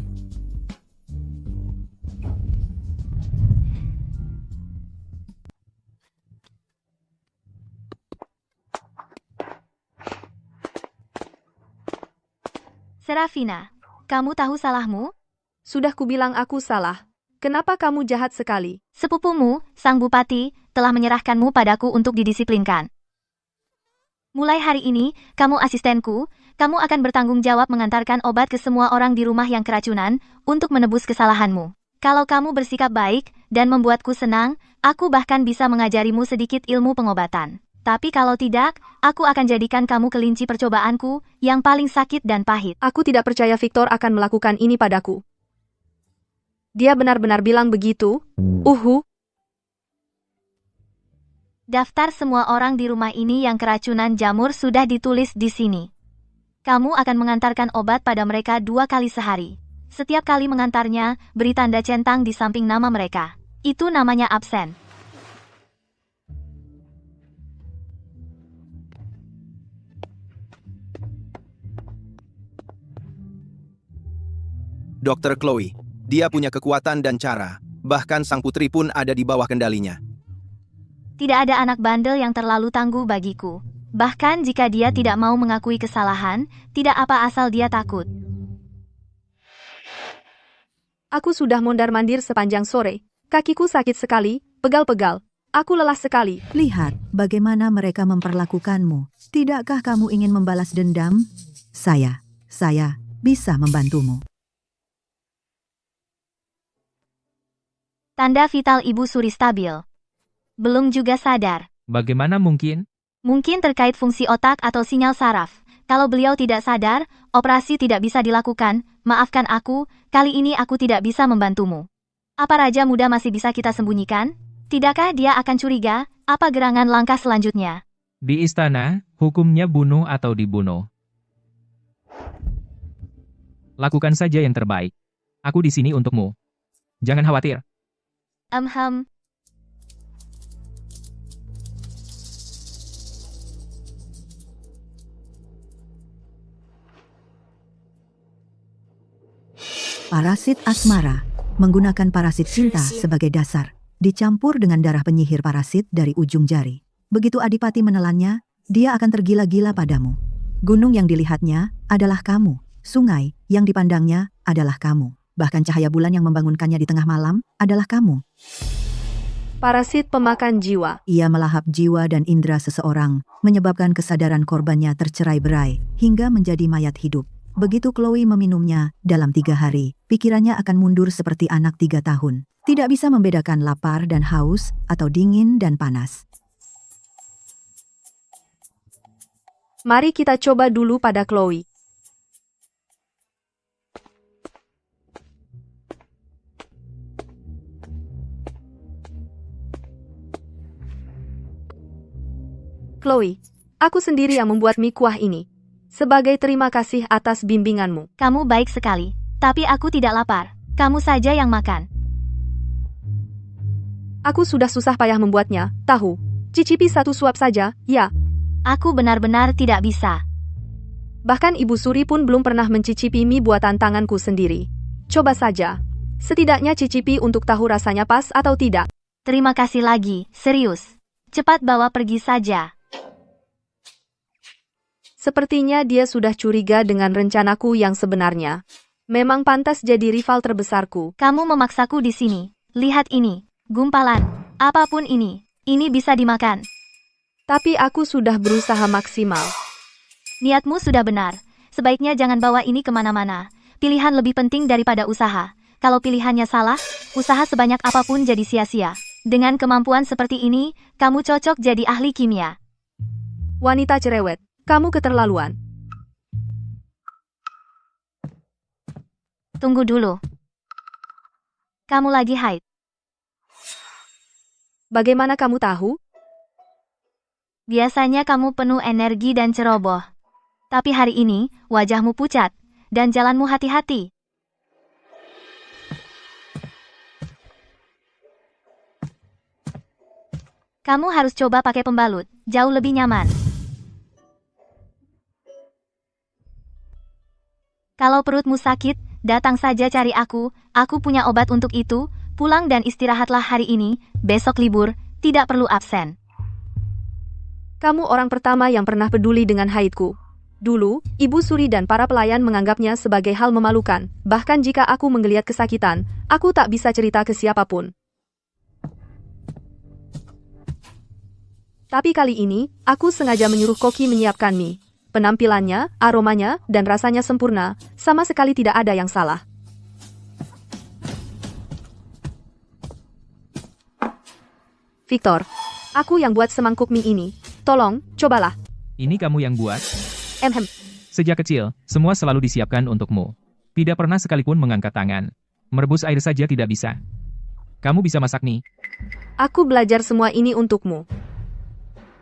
Serafina, kamu tahu salahmu? Sudah kubilang aku salah. Kenapa kamu jahat sekali? Sepupumu, sang bupati, telah menyerahkanmu padaku untuk didisiplinkan. Mulai hari ini, kamu asistenku, kamu akan bertanggung jawab mengantarkan obat ke semua orang di rumah yang keracunan, untuk menebus kesalahanmu. Kalau kamu bersikap baik, dan membuatku senang, aku bahkan bisa mengajarimu sedikit ilmu pengobatan. Tapi kalau tidak, aku akan jadikan kamu kelinci percobaanku, yang paling sakit dan pahit. Aku tidak percaya Victor akan melakukan ini padaku. Dia benar-benar bilang begitu? Daftar semua orang di rumah ini yang keracunan jamur sudah ditulis di sini. Kamu akan mengantarkan obat pada mereka 2 kali sehari. Setiap kali mengantarnya, beri tanda centang di samping nama mereka. Itu namanya absen. Dr. Chloe, dia punya kekuatan dan cara. Bahkan sang putri pun ada di bawah kendalinya. Tidak ada anak bandel yang terlalu tangguh bagiku. Bahkan jika dia tidak mau mengakui kesalahan, tidak apa asal dia takut. Aku sudah mondar-mandir sepanjang sore. Kakiku sakit sekali, pegal-pegal. Aku lelah sekali. Lihat bagaimana mereka memperlakukanmu. Tidakkah kamu ingin membalas dendam? Saya bisa membantumu. Tanda vital Ibu Suri stabil. Belum juga sadar. Bagaimana mungkin? Mungkin terkait fungsi otak atau sinyal saraf. Kalau beliau tidak sadar, operasi tidak bisa dilakukan. Maafkan aku, kali ini aku tidak bisa membantumu. Apa Raja Muda masih bisa kita sembunyikan? Tidakkah dia akan curiga? Apa gerangan langkah selanjutnya? Di istana, hukumnya bunuh atau dibunuh. Lakukan saja yang terbaik. Aku di sini untukmu. Jangan khawatir. Parasit asmara menggunakan parasit cinta sebagai dasar, dicampur dengan darah penyihir parasit dari ujung jari. Begitu Adipati menelannya, dia akan tergila-gila padamu. Gunung yang dilihatnya adalah kamu, sungai yang dipandangnya adalah kamu. Bahkan cahaya bulan yang membangunkannya di tengah malam adalah kamu. Parasit pemakan jiwa. Ia melahap jiwa dan indera seseorang, menyebabkan kesadaran korbannya tercerai-berai, hingga menjadi mayat hidup. Begitu Chloe meminumnya, dalam 3 hari, pikirannya akan mundur seperti anak 3 tahun. Tidak bisa membedakan lapar dan haus, atau dingin dan panas. Mari kita coba dulu pada Chloe. Chloe, aku sendiri yang membuat mie kuah ini. Sebagai terima kasih atas bimbinganmu. Kamu baik sekali, tapi aku tidak lapar. Kamu saja yang makan. Aku sudah susah payah membuatnya, tahu. Cicipi 1 suap saja, ya. Aku benar-benar tidak bisa. Bahkan Ibu Suri pun belum pernah mencicipi mie buatan tanganku sendiri. Coba saja. Setidaknya cicipi untuk tahu rasanya pas atau tidak. Terima kasih lagi, serius. Cepat bawa pergi saja. Sepertinya dia sudah curiga dengan rencanaku yang sebenarnya. Memang pantas jadi rival terbesarku. Kamu memaksaku di sini. Lihat ini, gumpalan. Apapun ini bisa dimakan. Tapi aku sudah berusaha maksimal. Niatmu sudah benar. Sebaiknya jangan bawa ini kemana-mana. Pilihan lebih penting daripada usaha. Kalau pilihannya salah, usaha sebanyak apapun jadi sia-sia. Dengan kemampuan seperti ini, kamu cocok jadi ahli kimia. Wanita cerewet. Kamu keterlaluan. Tunggu dulu. Kamu lagi haid. Bagaimana kamu tahu? Biasanya kamu penuh energi dan ceroboh. Tapi hari ini, wajahmu pucat, dan jalanmu hati-hati. Kamu harus coba pakai pembalut, jauh lebih nyaman. Kalau perutmu sakit, datang saja cari aku punya obat untuk itu, pulang dan istirahatlah hari ini, besok libur, tidak perlu absen. Kamu orang pertama yang pernah peduli dengan haidku. Dulu, Ibu Suri dan para pelayan menganggapnya sebagai hal memalukan, bahkan jika aku menggeliat kesakitan, aku tak bisa cerita ke siapapun. Tapi kali ini, aku sengaja menyuruh koki menyiapkan mie. Penampilannya, aromanya, dan rasanya sempurna, sama sekali tidak ada yang salah. Victor, aku yang buat semangkuk mie ini. Tolong, cobalah. Ini kamu yang buat? Sejak kecil, semua selalu disiapkan untukmu. Tidak pernah sekalipun mengangkat tangan. Merebus air saja tidak bisa. Kamu bisa masak nih. Aku belajar semua ini untukmu.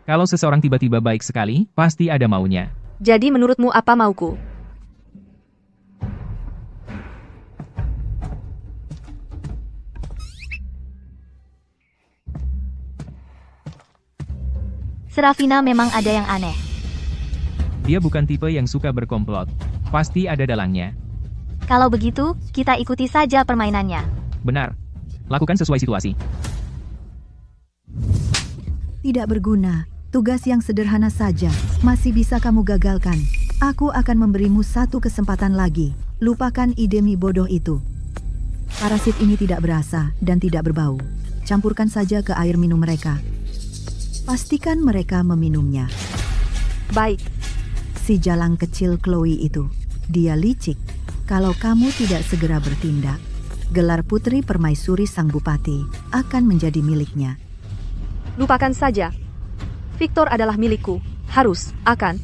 Kalau seseorang tiba-tiba baik sekali, pasti ada maunya. Jadi menurutmu apa mauku? Serafina memang ada yang aneh. Dia bukan tipe yang suka berkomplot. Pasti ada dalangnya. Kalau begitu, kita ikuti saja permainannya. Benar. Lakukan sesuai situasi. Tidak berguna. Tugas yang sederhana saja masih bisa kamu gagalkan. Aku akan memberimu satu kesempatan lagi. Lupakan ide mie bodoh itu. Parasit ini tidak berasa dan tidak berbau. Campurkan saja ke air minum mereka. Pastikan mereka meminumnya. Baik. Si jalang kecil Chloe itu. Dia licik. Kalau kamu tidak segera bertindak, gelar Putri Permaisuri Sang Bupati akan menjadi miliknya. Lupakan saja. Victor adalah milikku. Harus, akan.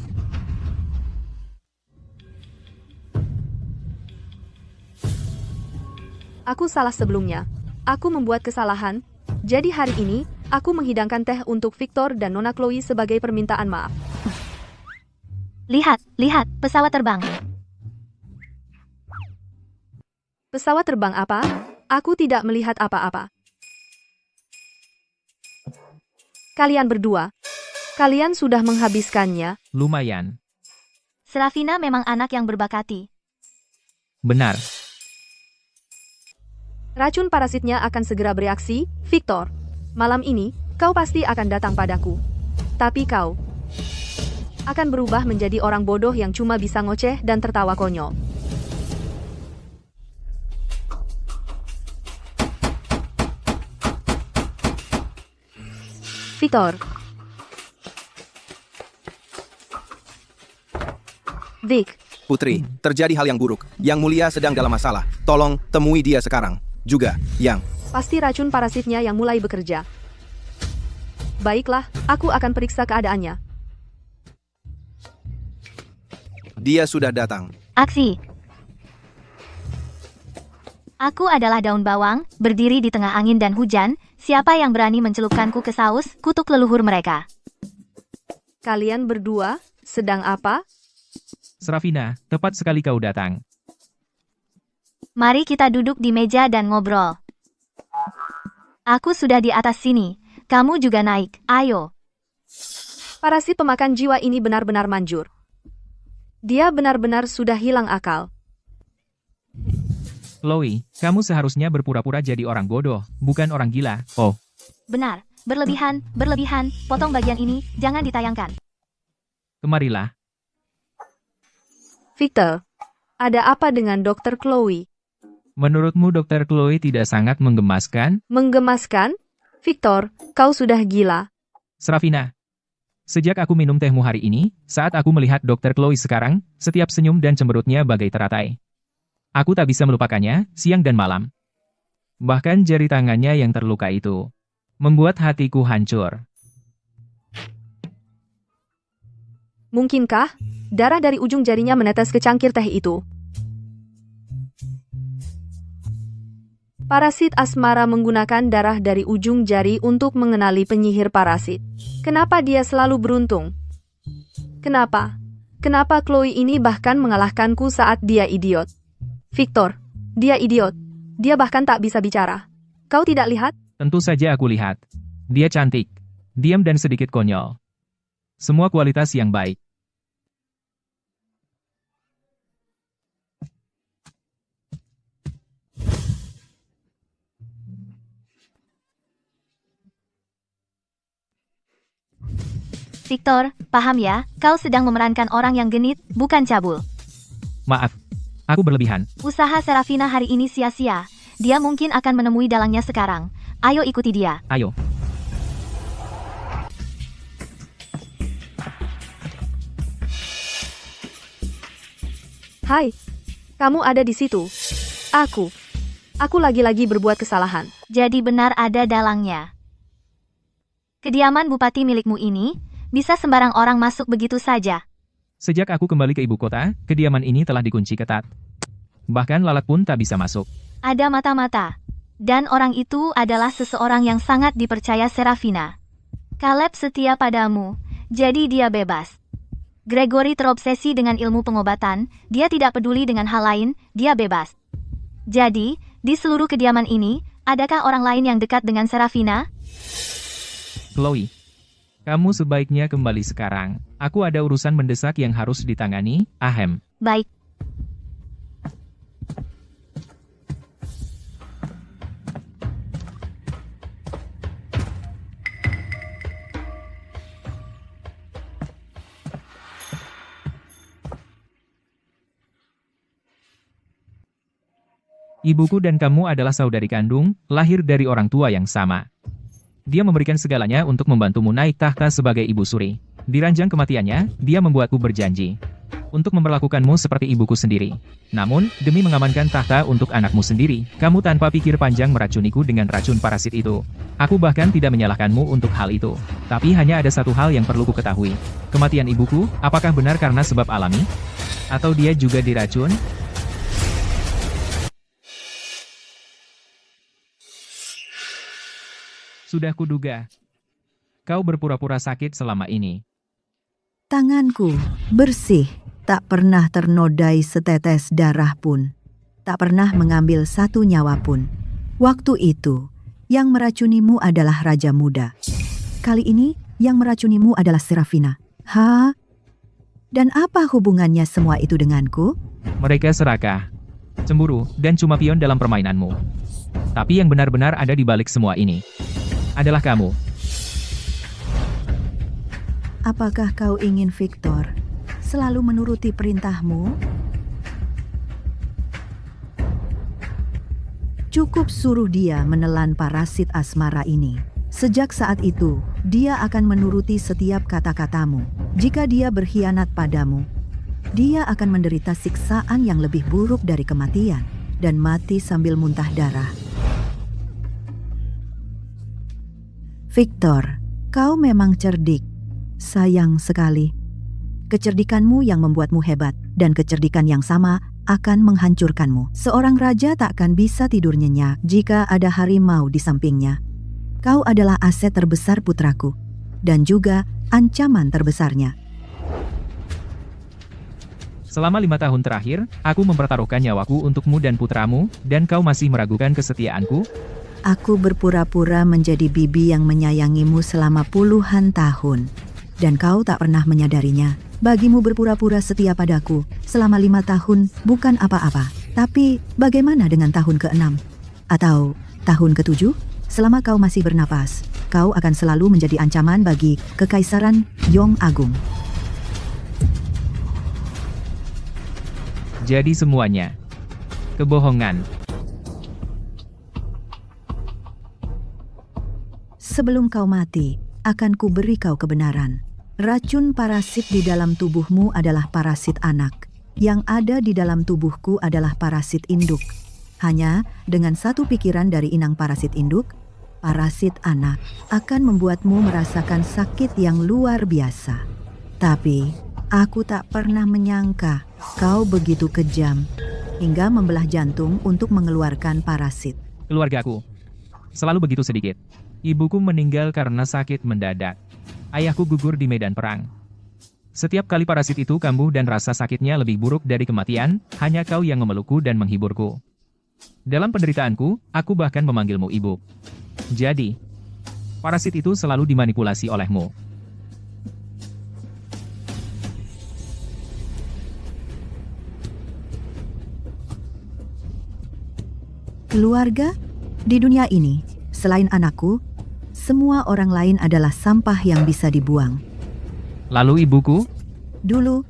Aku salah sebelumnya. Aku membuat kesalahan. Jadi hari ini, aku menghidangkan teh untuk Victor dan Nona Chloe sebagai permintaan maaf. Lihat, pesawat terbang. Pesawat terbang apa? Aku tidak melihat apa-apa. Kalian berdua. Kalian sudah menghabiskannya. Lumayan. Serafina memang anak yang berbakati. Benar. Racun parasitnya akan segera bereaksi, Victor. Malam ini, kau pasti akan datang padaku. Tapi kau akan berubah menjadi orang bodoh yang cuma bisa ngoceh dan tertawa konyol. Victor. Vic. Putri, terjadi hal yang buruk. Yang Mulia sedang dalam masalah. Tolong temui dia sekarang. Juga, Yang. Pasti racun parasitnya yang mulai bekerja. Baiklah, aku akan periksa keadaannya. Dia sudah datang. Aksi. Aku adalah daun bawang, berdiri di tengah angin dan hujan. Siapa yang berani mencelupkanku ke saus, kutuk leluhur mereka. Kalian berdua, sedang apa? Serafina, tepat sekali kau datang. Mari kita duduk di meja dan ngobrol. Aku sudah di atas sini. Kamu juga naik. Ayo. Parasit pemakan jiwa ini benar-benar manjur. Dia benar-benar sudah hilang akal. Chloe, kamu seharusnya berpura-pura jadi orang bodoh, bukan orang gila. Oh. Benar. Berlebihan. Potong bagian ini, jangan ditayangkan. Kemarilah. Victor, ada apa dengan Dr. Chloe? Menurutmu Dr. Chloe tidak sangat menggemaskan? Menggemaskan? Victor, kau sudah gila. Serafina, sejak aku minum tehmu hari ini, saat aku melihat Dr. Chloe sekarang, setiap senyum dan cemberutnya bagai teratai. Aku tak bisa melupakannya, siang dan malam. Bahkan jari tangannya yang terluka itu membuat hatiku hancur. Mungkinkah darah dari ujung jarinya menetes ke cangkir teh itu? Parasit asmara menggunakan darah dari ujung jari untuk mengenali penyihir parasit. Kenapa dia selalu beruntung? Kenapa? Kenapa Chloe ini bahkan mengalahkanku saat dia idiot? Victor, dia idiot. Dia bahkan tak bisa bicara. Kau tidak lihat? Tentu saja aku lihat. Dia cantik, diam dan sedikit konyol. Semua kualitas yang baik. Victor, paham ya, kau sedang memerankan orang yang genit, bukan cabul. Maaf, aku berlebihan. Usaha Serafina hari ini sia-sia. Dia mungkin akan menemui dalangnya sekarang. Ayo ikuti dia. Ayo. Hai, kamu ada di situ. Aku lagi-lagi berbuat kesalahan. Jadi benar ada dalangnya. Kediaman bupati milikmu ini, bisa sembarang orang masuk begitu saja. Sejak aku kembali ke ibu kota, kediaman ini telah dikunci ketat. Bahkan lalat pun tak bisa masuk. Ada mata-mata. Dan orang itu adalah seseorang yang sangat dipercaya Serafina. Caleb setia padamu, jadi dia bebas. Gregory terobsesi dengan ilmu pengobatan, dia tidak peduli dengan hal lain, dia bebas. Jadi, di seluruh kediaman ini, adakah orang lain yang dekat dengan Serafina? Chloe, Kamu sebaiknya kembali sekarang. Aku ada urusan mendesak yang harus ditangani, ahem. Baik. Ibuku dan kamu adalah saudari kandung, lahir dari orang tua yang sama. Dia memberikan segalanya untuk membantumu naik tahta sebagai Ibu Suri. Di ranjang kematiannya, dia membuatku berjanji untuk memperlakukanmu seperti ibuku sendiri. Namun, demi mengamankan tahta untuk anakmu sendiri, kamu tanpa pikir panjang meracuniku dengan racun parasit itu. Aku bahkan tidak menyalahkanmu untuk hal itu. Tapi hanya ada satu hal yang perlu ku ketahui. Kematian ibuku, apakah benar karena sebab alami? Atau dia juga diracun? Sudah kuduga. Kau berpura-pura sakit selama ini. Tanganku bersih, tak pernah ternodai setetes darah pun. Tak pernah mengambil satu nyawa pun. Waktu itu, yang meracunimu adalah Raja Muda. Kali ini, yang meracunimu adalah Serafina. Dan apa hubungannya semua itu denganku? Mereka serakah, cemburu, dan cuma pion dalam permainanmu. Tapi yang benar-benar ada di balik semua ini adalah kamu. Apakah kau ingin Victor selalu menuruti perintahmu? Cukup suruh dia menelan parasit asmara ini. Sejak saat itu, dia akan menuruti setiap kata-katamu. Jika dia berkhianat padamu, dia akan menderita siksaan yang lebih buruk dari kematian dan mati sambil muntah darah. Victor, kau memang cerdik. Sayang sekali. Kecerdikanmu yang membuatmu hebat, dan kecerdikan yang sama akan menghancurkanmu. Seorang raja takkan bisa tidur nyenyak jika ada harimau di sampingnya. Kau adalah aset terbesar putraku, dan juga ancaman terbesarnya. Selama 5 tahun terakhir, aku mempertaruhkan nyawaku untukmu dan putramu, dan kau masih meragukan kesetiaanku? Aku berpura-pura menjadi bibi yang menyayangimu selama puluhan tahun. Dan kau tak pernah menyadarinya. Bagimu berpura-pura setia padaku selama 5 tahun bukan apa-apa. Tapi bagaimana dengan tahun ke-6? Atau tahun ke-7? Selama kau masih bernapas, kau akan selalu menjadi ancaman bagi Kekaisaran Yong Agung. Jadi semuanya kebohongan. Sebelum kau mati, akan kuberi kau kebenaran. Racun parasit di dalam tubuhmu adalah parasit anak. Yang ada di dalam tubuhku adalah parasit induk. Hanya dengan satu pikiran dari inang parasit induk, parasit anak akan membuatmu merasakan sakit yang luar biasa. Tapi, aku tak pernah menyangka kau begitu kejam, hingga membelah jantung untuk mengeluarkan parasit. Keluargaku selalu begitu sedikit. Ibuku meninggal karena sakit mendadak. Ayahku gugur di medan perang. Setiap kali parasit itu kambuh dan rasa sakitnya lebih buruk dari kematian, hanya kau yang memelukku dan menghiburku. Dalam penderitaanku, aku bahkan memanggilmu ibu. Jadi, parasit itu selalu dimanipulasi olehmu. Keluarga? Di dunia ini, selain anakku, semua orang lain adalah sampah yang bisa dibuang. Lalu ibuku? Dulu,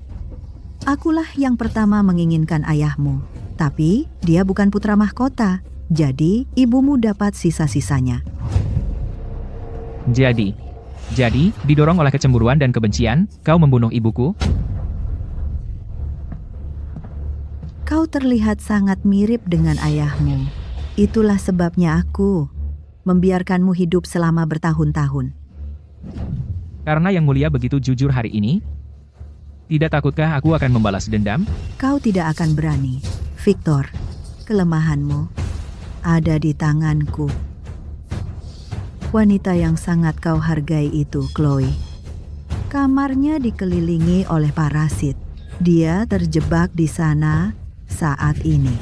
akulah yang pertama menginginkan ayahmu. Tapi, dia bukan putra mahkota. Jadi, ibumu dapat sisa-sisanya. Jadi, didorong oleh kecemburuan dan kebencian, kau membunuh ibuku? Kau terlihat sangat mirip dengan ayahmu. Itulah sebabnya aku membiarkanmu hidup selama bertahun-tahun. Karena Yang Mulia begitu jujur hari ini? Tidak takutkah aku akan membalas dendam? Kau tidak akan berani. Victor, kelemahanmu ada di tanganku. Wanita yang sangat kau hargai itu, Chloe. Kamarnya dikelilingi oleh parasit. Dia terjebak di sana saat ini.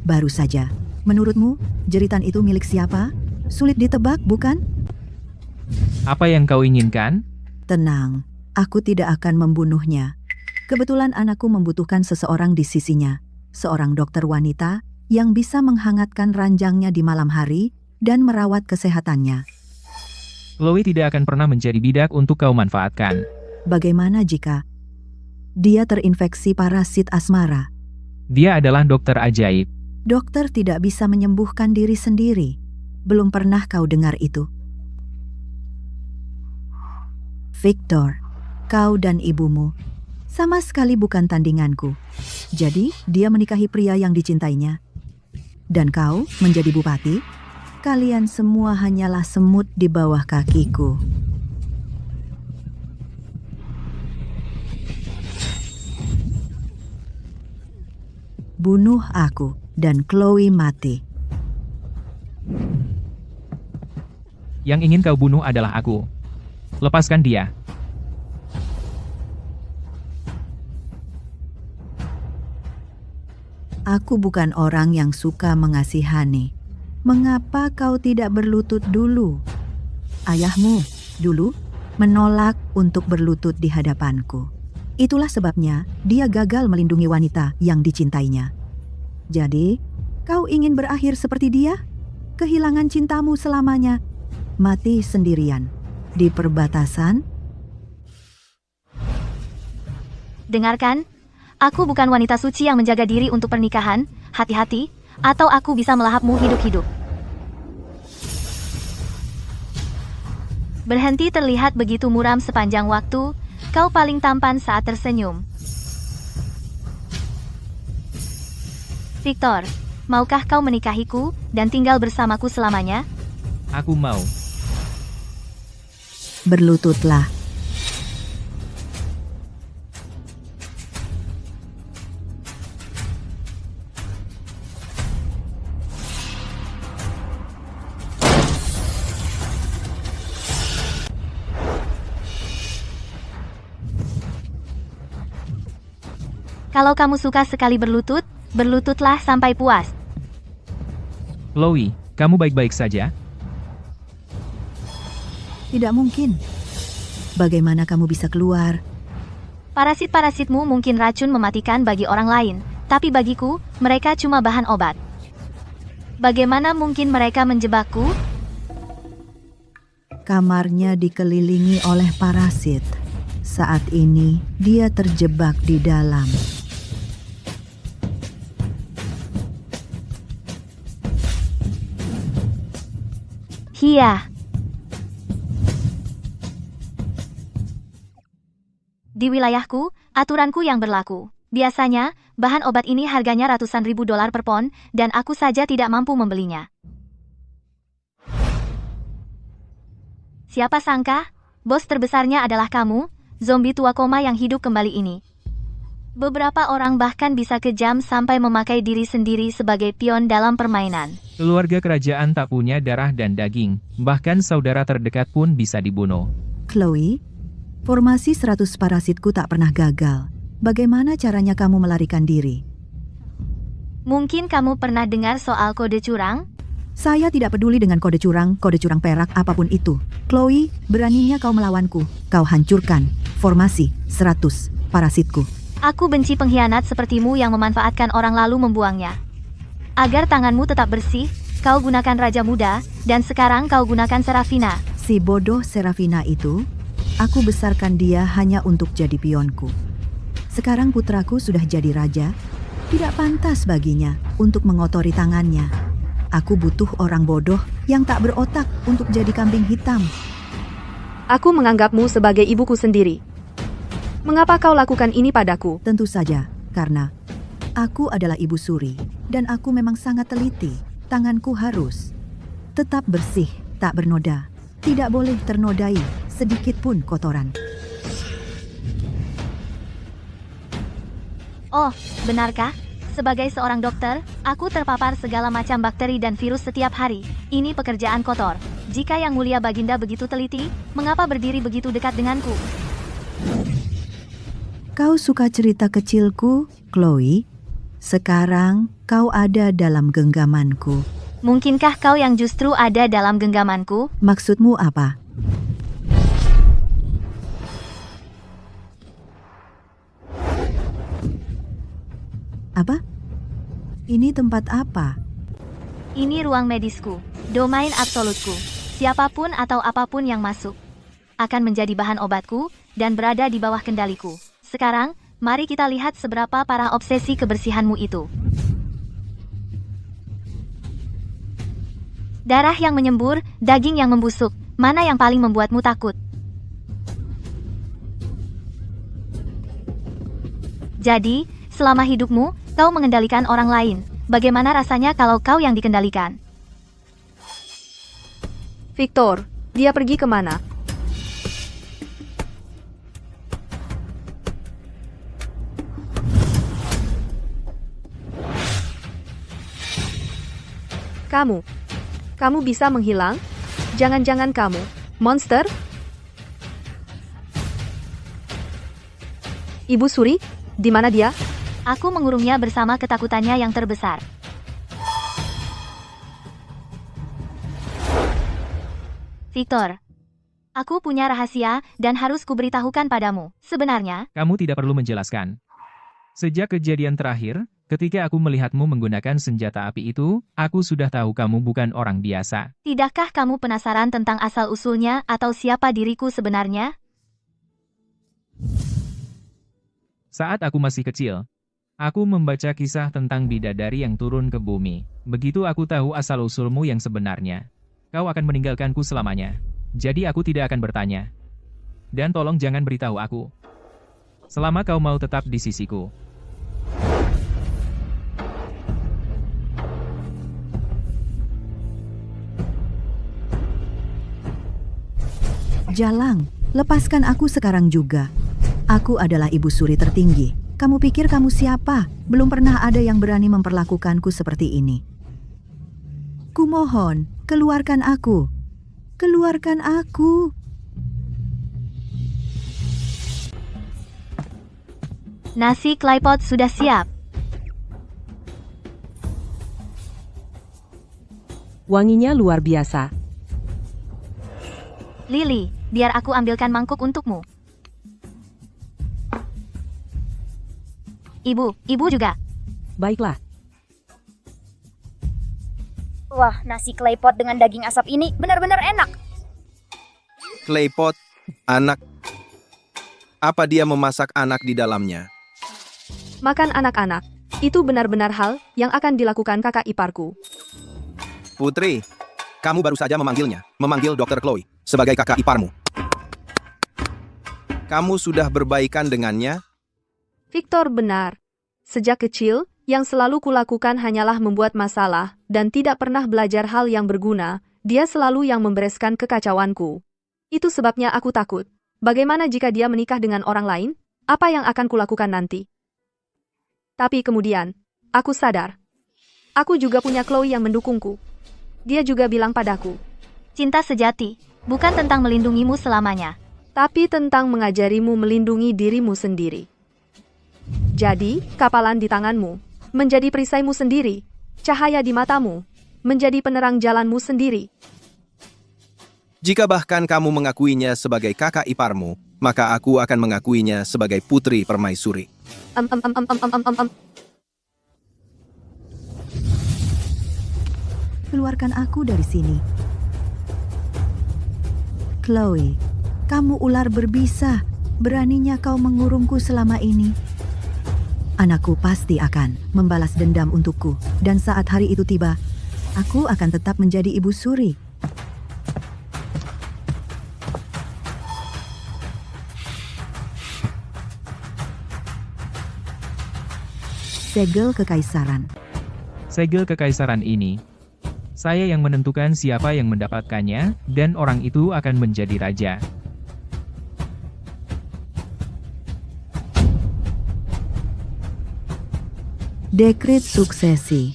Baru saja. Menurutmu, jeritan itu milik siapa? Sulit ditebak, bukan? Apa yang kau inginkan? Tenang, aku tidak akan membunuhnya. Kebetulan anakku membutuhkan seseorang di sisinya, seorang dokter wanita yang bisa menghangatkan ranjangnya di malam hari dan merawat kesehatannya. Chloe tidak akan pernah menjadi bidak untuk kau manfaatkan. Bagaimana jika dia terinfeksi parasit asmara? Dia adalah dokter ajaib. Dokter tidak bisa menyembuhkan diri sendiri. Belum pernah kau dengar itu. Victor, kau dan ibumu sama sekali bukan tandinganku. Jadi, dia menikahi pria yang dicintainya. Dan kau menjadi bupati? Kalian semua hanyalah semut di bawah kakiku. Bunuh aku dan Chloe mati. Yang ingin kau bunuh adalah aku. Lepaskan dia. Aku bukan orang yang suka mengasihani. Mengapa kau tidak berlutut dulu? Ayahmu dulu menolak untuk berlutut di hadapanku. Itulah sebabnya dia gagal melindungi wanita yang dicintainya. Jadi, kau ingin berakhir seperti dia? Kehilangan cintamu selamanya. Mati sendirian. Di perbatasan? Dengarkan, aku bukan wanita suci yang menjaga diri untuk pernikahan. Hati-hati, atau aku bisa melahapmu hidup-hidup. Berhenti terlihat begitu muram sepanjang waktu. Kau paling tampan saat tersenyum. Victor, maukah kau menikahiku dan tinggal bersamaku selamanya? Aku mau. Berlututlah. Kalau kamu suka sekali berlutut, berlututlah sampai puas. Chloe, kamu baik-baik saja? Tidak mungkin. Bagaimana kamu bisa keluar? Parasit-parasitmu mungkin racun mematikan bagi orang lain, tapi bagiku, mereka cuma bahan obat. Bagaimana mungkin mereka menjebakku? Kamarnya dikelilingi oleh parasit. Saat ini, dia terjebak di dalam. Hiya. Di wilayahku, aturanku yang berlaku. Biasanya, bahan obat ini harganya ratusan ribu dolar per pon, dan aku saja tidak mampu membelinya. Siapa sangka, bos terbesarnya adalah kamu, zombie tua koma yang hidup kembali ini. Beberapa orang bahkan bisa kejam sampai memakai diri sendiri sebagai pion dalam permainan. Keluarga kerajaan tak punya darah dan daging, bahkan saudara terdekat pun bisa dibunuh. Chloe, formasi 100 parasitku tak pernah gagal. Bagaimana caranya kamu melarikan diri? Mungkin kamu pernah dengar soal kode curang? Saya tidak peduli dengan kode curang perak, apapun itu. Chloe, beraninya kau melawanku. Kau hancurkan formasi 100 parasitku. Aku benci pengkhianat sepertimu yang memanfaatkan orang lalu membuangnya. Agar tanganmu tetap bersih, kau gunakan Raja Muda, dan sekarang kau gunakan Serafina. Si bodoh Serafina itu, aku besarkan dia hanya untuk jadi pionku. Sekarang putraku sudah jadi raja, tidak pantas baginya untuk mengotori tangannya. Aku butuh orang bodoh yang tak berotak untuk jadi kambing hitam. Aku menganggapmu sebagai ibuku sendiri. Mengapa kau lakukan ini padaku? Tentu saja, karena aku adalah Ibu Suri, dan aku memang sangat teliti. Tanganku harus tetap bersih, tak bernoda. Tidak boleh ternodai sedikit pun kotoran. Oh, benarkah? Sebagai seorang dokter, aku terpapar segala macam bakteri dan virus setiap hari. Ini pekerjaan kotor. Jika Yang Mulia Baginda begitu teliti, mengapa berdiri begitu dekat denganku? Kau suka cerita kecilku, Chloe? Sekarang kau ada dalam genggamanku. Mungkinkah kau yang justru ada dalam genggamanku? Maksudmu apa? Apa? Ini tempat apa? Ini ruang medisku, domain absolutku. Siapapun atau apapun yang masuk akan menjadi bahan obatku dan berada di bawah kendaliku. Sekarang, mari kita lihat seberapa parah obsesi kebersihanmu itu. Darah yang menyembur, daging yang membusuk, mana yang paling membuatmu takut? Jadi, selama hidupmu, kau mengendalikan orang lain. Bagaimana rasanya kalau kau yang dikendalikan? Victor, dia pergi kemana? Kamu bisa menghilang? Jangan-jangan kamu, monster? Ibu Suri, di mana dia? Aku mengurungnya bersama ketakutannya yang terbesar. Victor, aku punya rahasia dan harus kuberitahukan padamu. Sebenarnya, Kamu tidak perlu menjelaskan. Sejak kejadian terakhir, ketika aku melihatmu menggunakan senjata api itu, aku sudah tahu kamu bukan orang biasa. tidakkah kamu penasaran tentang asal-usulnya atau siapa diriku sebenarnya? Saat aku masih kecil, aku membaca kisah tentang bidadari yang turun ke bumi. Begitu aku tahu asal-usulmu yang sebenarnya, kau akan meninggalkanku selamanya. Jadi aku tidak akan bertanya. Dan tolong jangan beritahu aku. Selama kau mau tetap di sisiku. Jalang, lepaskan aku sekarang juga. Aku adalah Ibu Suri tertinggi. Kamu pikir kamu siapa? Belum pernah ada yang berani memperlakukanku seperti ini. Kumohon, keluarkan aku. Keluarkan aku. Nasi klaypot sudah siap. Wanginya luar biasa. Lily, biar aku ambilkan mangkuk untukmu. Ibu juga. Baiklah. Wah, nasi klepot dengan daging asap ini benar-benar enak. Klepot, anak. Apa dia memasak anak di dalamnya? Makan anak-anak. Itu benar-benar hal yang akan dilakukan kakak iparku. Putri, kamu baru saja memanggil Dr. Chloe sebagai kakak iparmu. Kamu sudah berbaikan dengannya? Victor benar. Sejak kecil, yang selalu kulakukan hanyalah membuat masalah, dan tidak pernah belajar hal yang berguna. Dia selalu yang membereskan kekacauanku. Itu sebabnya aku takut. Bagaimana jika dia menikah dengan orang lain? Apa yang akan kulakukan nanti? Tapi kemudian, aku sadar. Aku juga punya Chloe yang mendukungku. Dia juga bilang padaku, Cinta sejati, bukan tentang melindungimu selamanya, tapi tentang mengajarimu melindungi dirimu sendiri. Jadi, kapalan di tanganmu, menjadi perisaimu sendiri, cahaya di matamu, menjadi penerang jalanmu sendiri. Jika bahkan kamu mengakuinya sebagai kakak iparmu, maka aku akan mengakuinya sebagai putri permaisuri. Keluarkan aku dari sini. Chloe, kamu ular berbisa. Beraninya kau mengurungku selama ini. Anakku pasti akan membalas dendam untukku. Dan saat hari itu tiba, aku akan tetap menjadi Ibu Suri. Segel Kekaisaran. Segel kekaisaran ini, saya yang menentukan siapa yang mendapatkannya, dan orang itu akan menjadi raja. Dekret suksesi.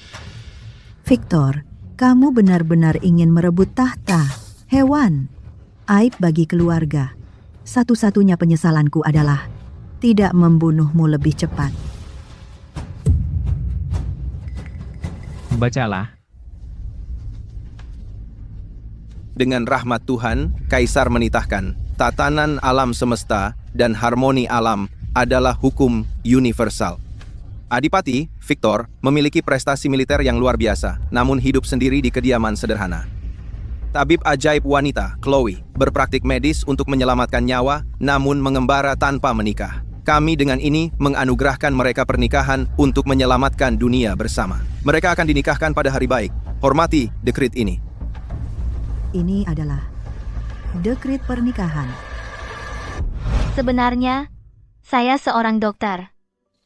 Victor, kamu benar-benar ingin merebut tahta. Hewan. Aib bagi keluarga. Satu-satunya penyesalanku adalah tidak membunuhmu lebih cepat. Bacalah. Dengan rahmat Tuhan, Kaisar menitahkan, tatanan alam semesta dan harmoni alam adalah hukum universal. Adipati, Victor, memiliki prestasi militer yang luar biasa, namun hidup sendiri di kediaman sederhana. Tabib ajaib wanita, Chloe, berpraktik medis untuk menyelamatkan nyawa, namun mengembara tanpa menikah. Kami dengan ini menganugerahkan mereka pernikahan untuk menyelamatkan dunia bersama. Mereka akan dinikahkan pada hari baik. Hormati dekrit ini. Ini adalah dekrit pernikahan. Sebenarnya, saya seorang dokter.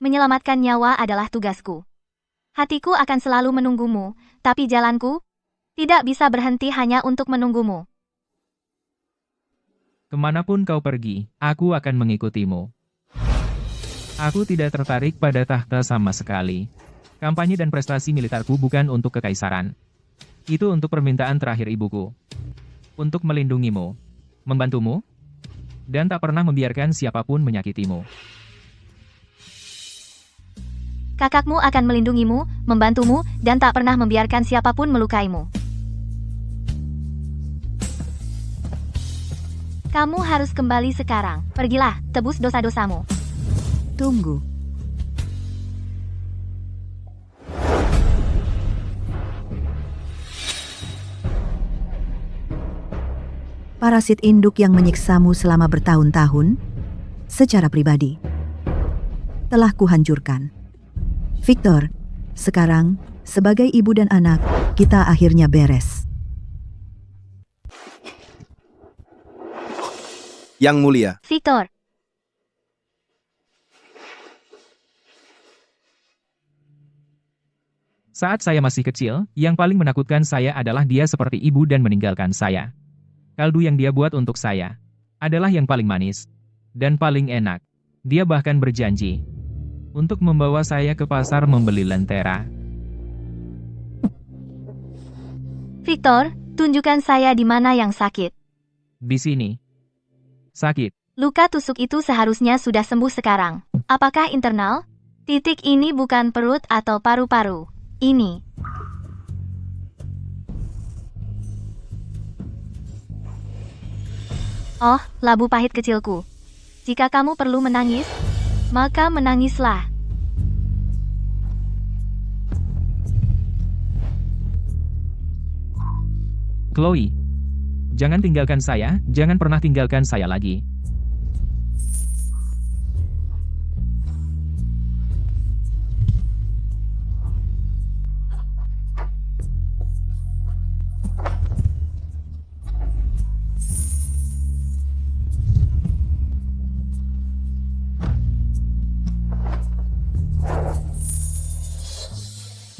Menyelamatkan nyawa adalah tugasku. Hatiku akan selalu menunggumu, tapi jalanku tidak bisa berhenti hanya untuk menunggumu. Kemanapun kau pergi, aku akan mengikutimu. Aku tidak tertarik pada tahta sama sekali. Kampanye dan prestasi militerku bukan untuk kekaisaran. Itu untuk permintaan terakhir ibuku. Untuk melindungimu, membantumu, dan tak pernah membiarkan siapapun menyakitimu. Kakakmu akan melindungimu, membantumu, dan tak pernah membiarkan siapapun melukaimu. Kamu harus kembali sekarang. Pergilah, tebus dosa-dosamu. Tunggu. Parasit induk yang menyiksamu selama bertahun-tahun, secara pribadi, telah kuhancurkan. Victor, sekarang, sebagai ibu dan anak, kita akhirnya beres. Yang mulia, Victor, Saat saya masih kecil, yang paling menakutkan saya adalah dia seperti ibu dan meninggalkan saya. Kaldu yang dia buat untuk saya adalah yang paling manis dan paling enak. Dia bahkan berjanji untuk membawa saya ke pasar membeli lentera. Victor, tunjukkan saya di mana yang sakit. Di sini. Sakit. Luka tusuk itu seharusnya sudah sembuh sekarang. Apakah internal? Titik ini bukan perut atau paru-paru. Ini. Oh, labu pahit kecilku. Jika kamu perlu menangis, maka menangislah. Chloe, jangan tinggalkan saya, jangan pernah tinggalkan saya lagi.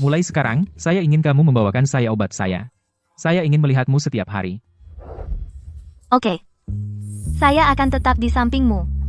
Mulai sekarang, saya ingin kamu membawakan saya obat saya. Saya ingin melihatmu setiap hari. Oke. Saya akan tetap di sampingmu.